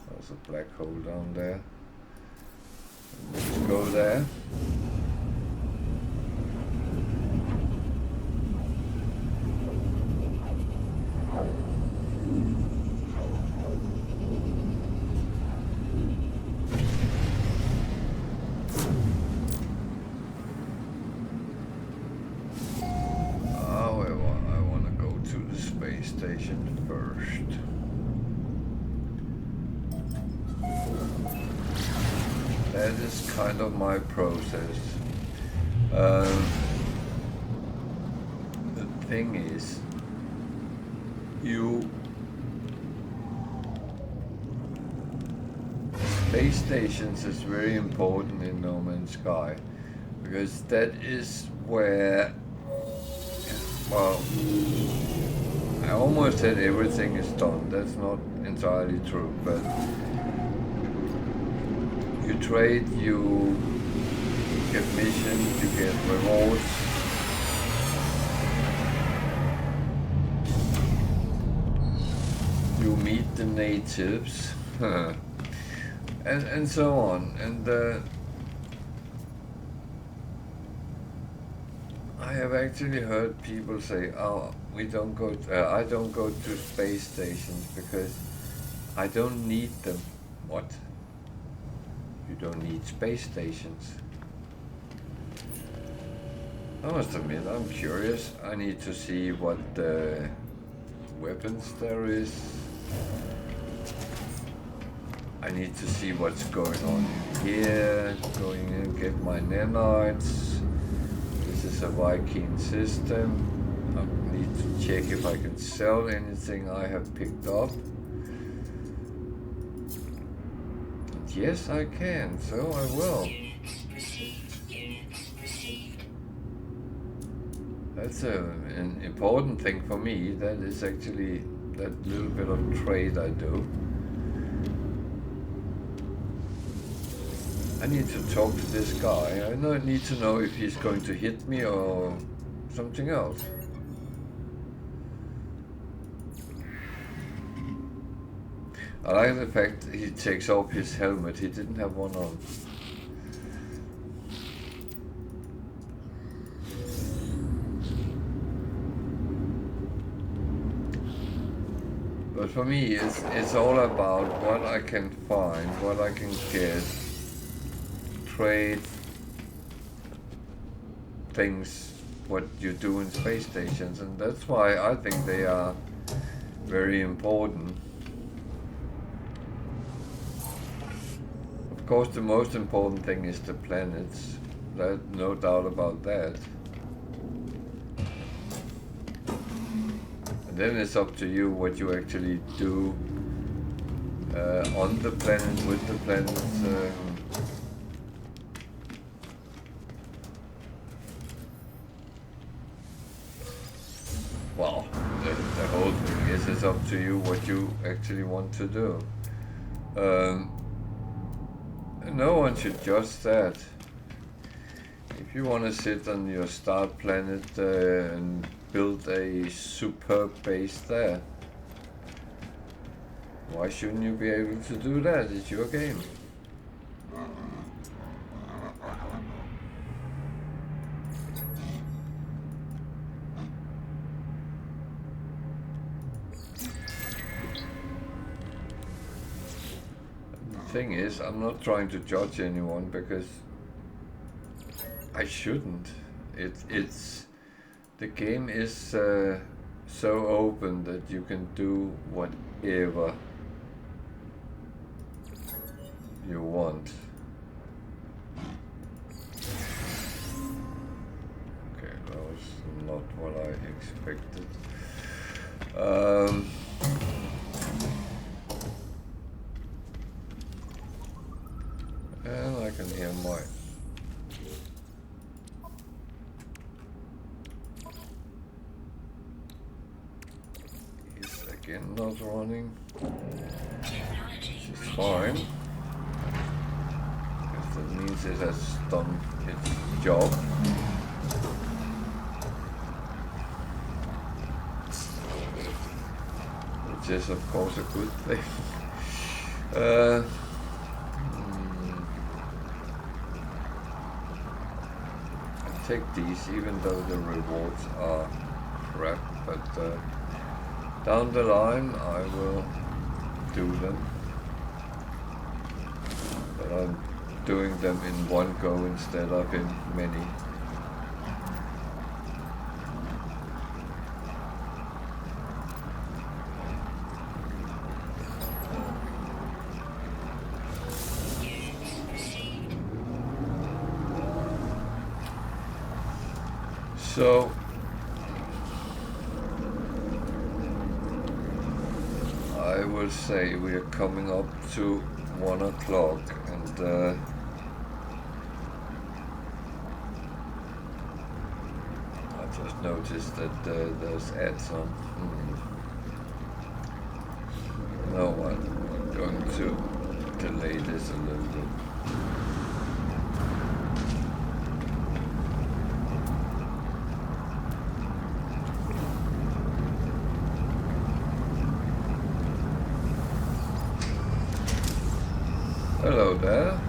There's a black hole down there. Let's go there. Kind of my process. The thing is, space stations is very important in No Man's Sky, because that is where, well, I almost said everything is done. That's not entirely true, but you trade, you get missions, you get rewards. You meet the natives, and so on. And I have actually heard people say, "Oh, we don't go. I don't go to space stations because I don't need them." What? You don't need space stations. I must admit, I'm curious. I need to see what weapons there is. I need to see what's going on here. Going in, get my nanites. This is a Viking system. I need to check if I can sell anything I have picked up. Yes, I can, so I will. That's an important thing for me. That is actually that little bit of trade I do. I need to talk to this guy. I need to know if he's going to hit me or something else. I like the fact he takes off his helmet. He didn't have one on. But for me, it's all about what I can find, what I can get, trade, things what you do in space stations, and that's why I think they are very important. Of course, the most important thing is the planets. There's no doubt about that. And then it's up to you what you actually do on the planet, with the planets. Well, the whole thing is it's up to you what you actually want to do. No one should judge that. If you want to sit on your star planet and build a superb base there, why shouldn't you be able to do that? It's your game. The thing is, I'm not trying to judge anyone because I shouldn't. It's the game is so open that you can do whatever you want. Okay, that was not what I expected. And I can hear my is again not running. This is fine. Because that means it has done its job. Which is of course a good thing. Take these, even though the rewards are crap, but down the line I will do them. But I'm doing them in one go instead of in many. So I will say we are coming up to 1 o'clock, and I just noticed that there's ads on. No, I'm going to delay this a little bit. Hello there.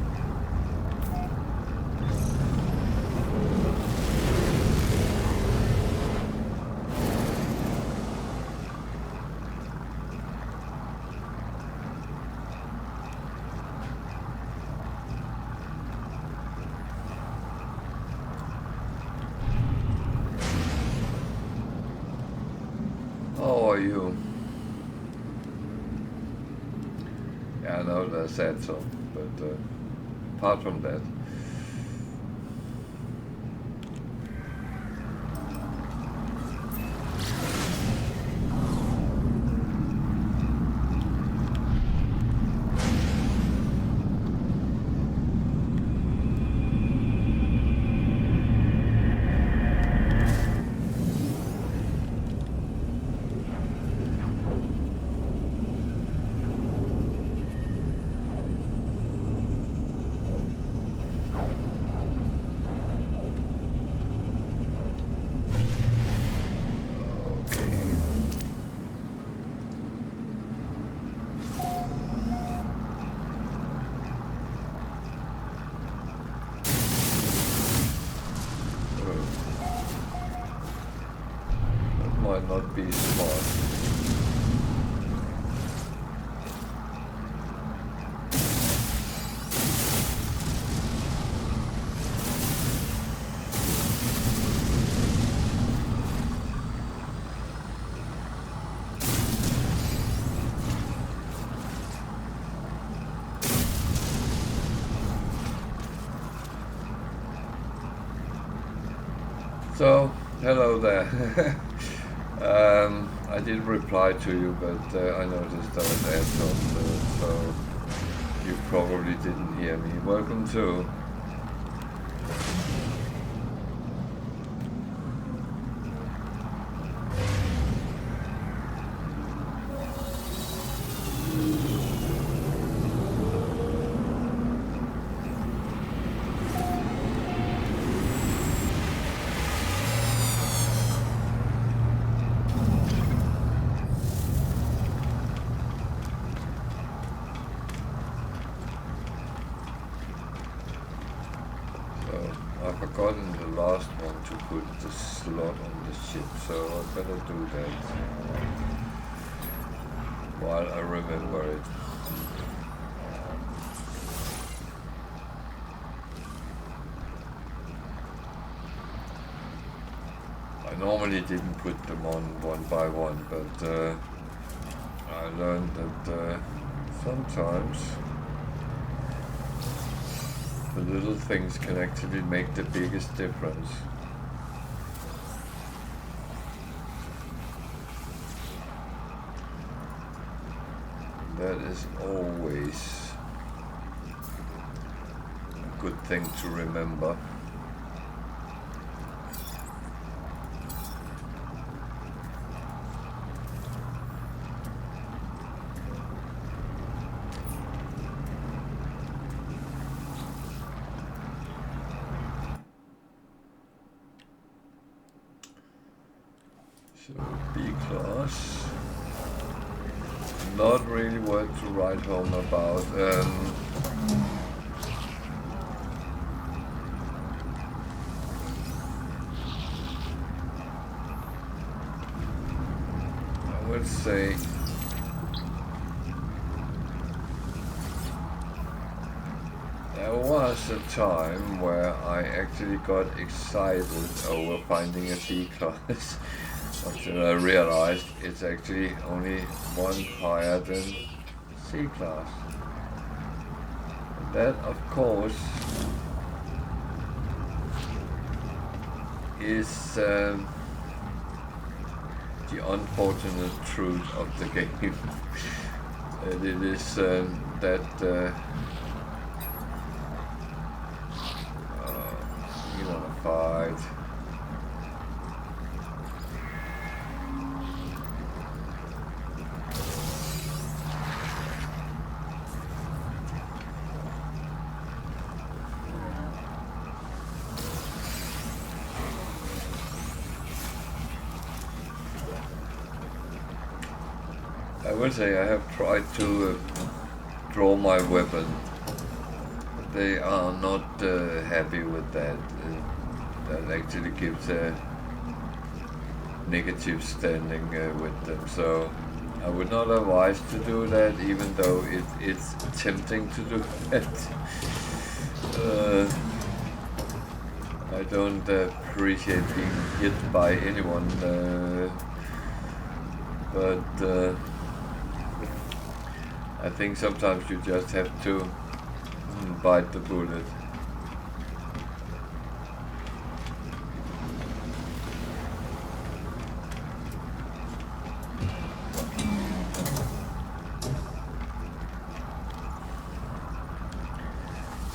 How are you? Yeah, I know that's sad song. But apart from that, might not be smart. So, hello there. I did reply to you, but I noticed I was answered, so you probably didn't hear me. Welcome to. I've forgotten the last one to put the slot on the ship, so I better do that while I remember it. I normally didn't put them on one by one, but I learned that sometimes the little things can actually make the biggest difference. That is always a good thing to remember. So B-class, not really worth to write home about. I would say there was a time where I actually got excited over finding a C-class. Until I realized it's actually only one higher than C-class. That, of course, is the unfortunate truth of the game. It is that you want to fight. I would say I have tried to draw my weapon. They are not happy with that. That actually gives a negative standing with them. So I would not advise to do that, even though it's tempting to do that. I don't appreciate being hit by anyone, but I think sometimes you just have to bite the bullet.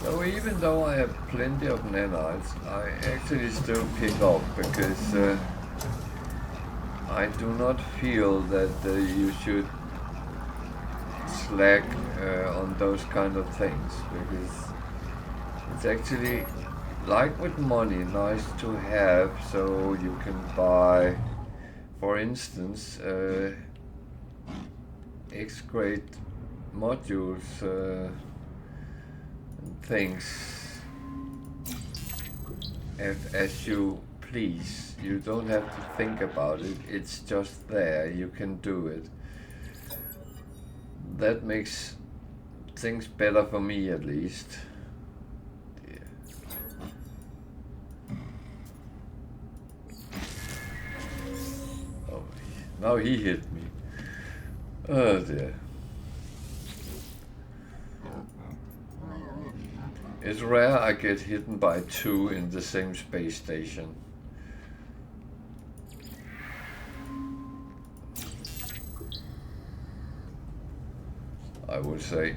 So even though I have plenty of nanites, I actually still pick up because I do not feel that you should slack on those kind of things, because it's actually, like with money, nice to have, so you can buy, for instance, X-grade modules and things as you please. You don't have to think about it, it's just there, you can do it. That makes things better for me, at least. Yeah. Oh, now he hit me. Oh dear. It's rare I get hit by two in the same space station. I would say.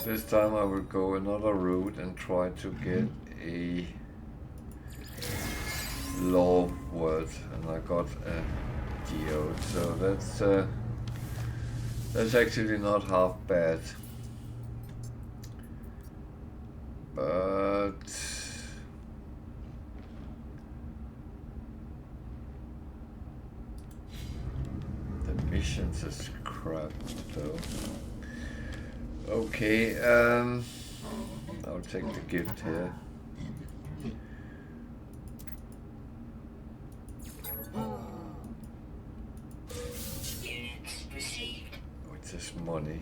This time I will go another route and try to get a law word, and I got a geode, so that's actually not half bad. But the missions is crap though. Okay, I'll take the gift here.
Units received.
Which is money.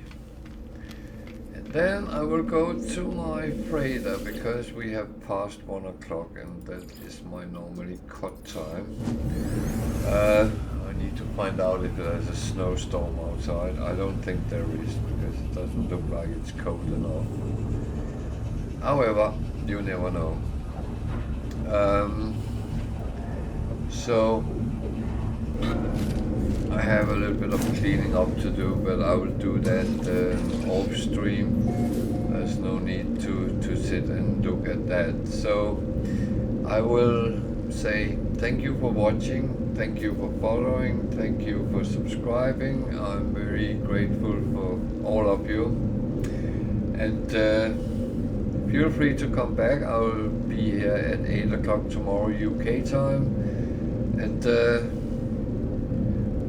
And then I will go to my freighter because we have passed 1 o'clock and that is my normally cut time. I need to find out if there's a snowstorm outside. I don't think there is because it doesn't look like it's cold enough. However, you never know. So I have a little bit of cleaning up to do, but I will do that off stream. There's no need to sit and look at that. So I will say thank you for watching, thank you for following, thank you for subscribing. I'm very grateful for all of you. And feel free to come back. I will be here at 8 o'clock tomorrow UK time. And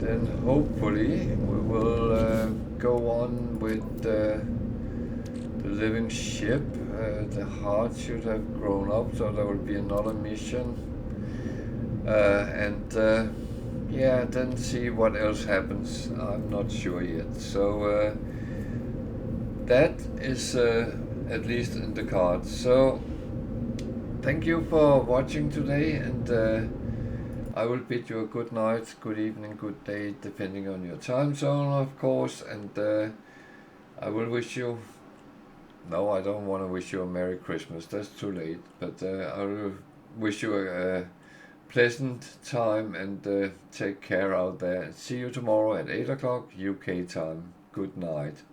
then hopefully we will go on with the living ship. The heart should have grown up, so there will be another mission. Yeah, then see what else happens. I'm not sure yet. So that is at least in the cards. So thank you for watching today, and I will bid you a good night, good evening, good day, depending on your time zone, of course. And I will wish you, no, I don't want to wish you a Merry Christmas, that's too late. But I will wish you a pleasant time, and take care out there. See you tomorrow at 8 o'clock UK time. Good night.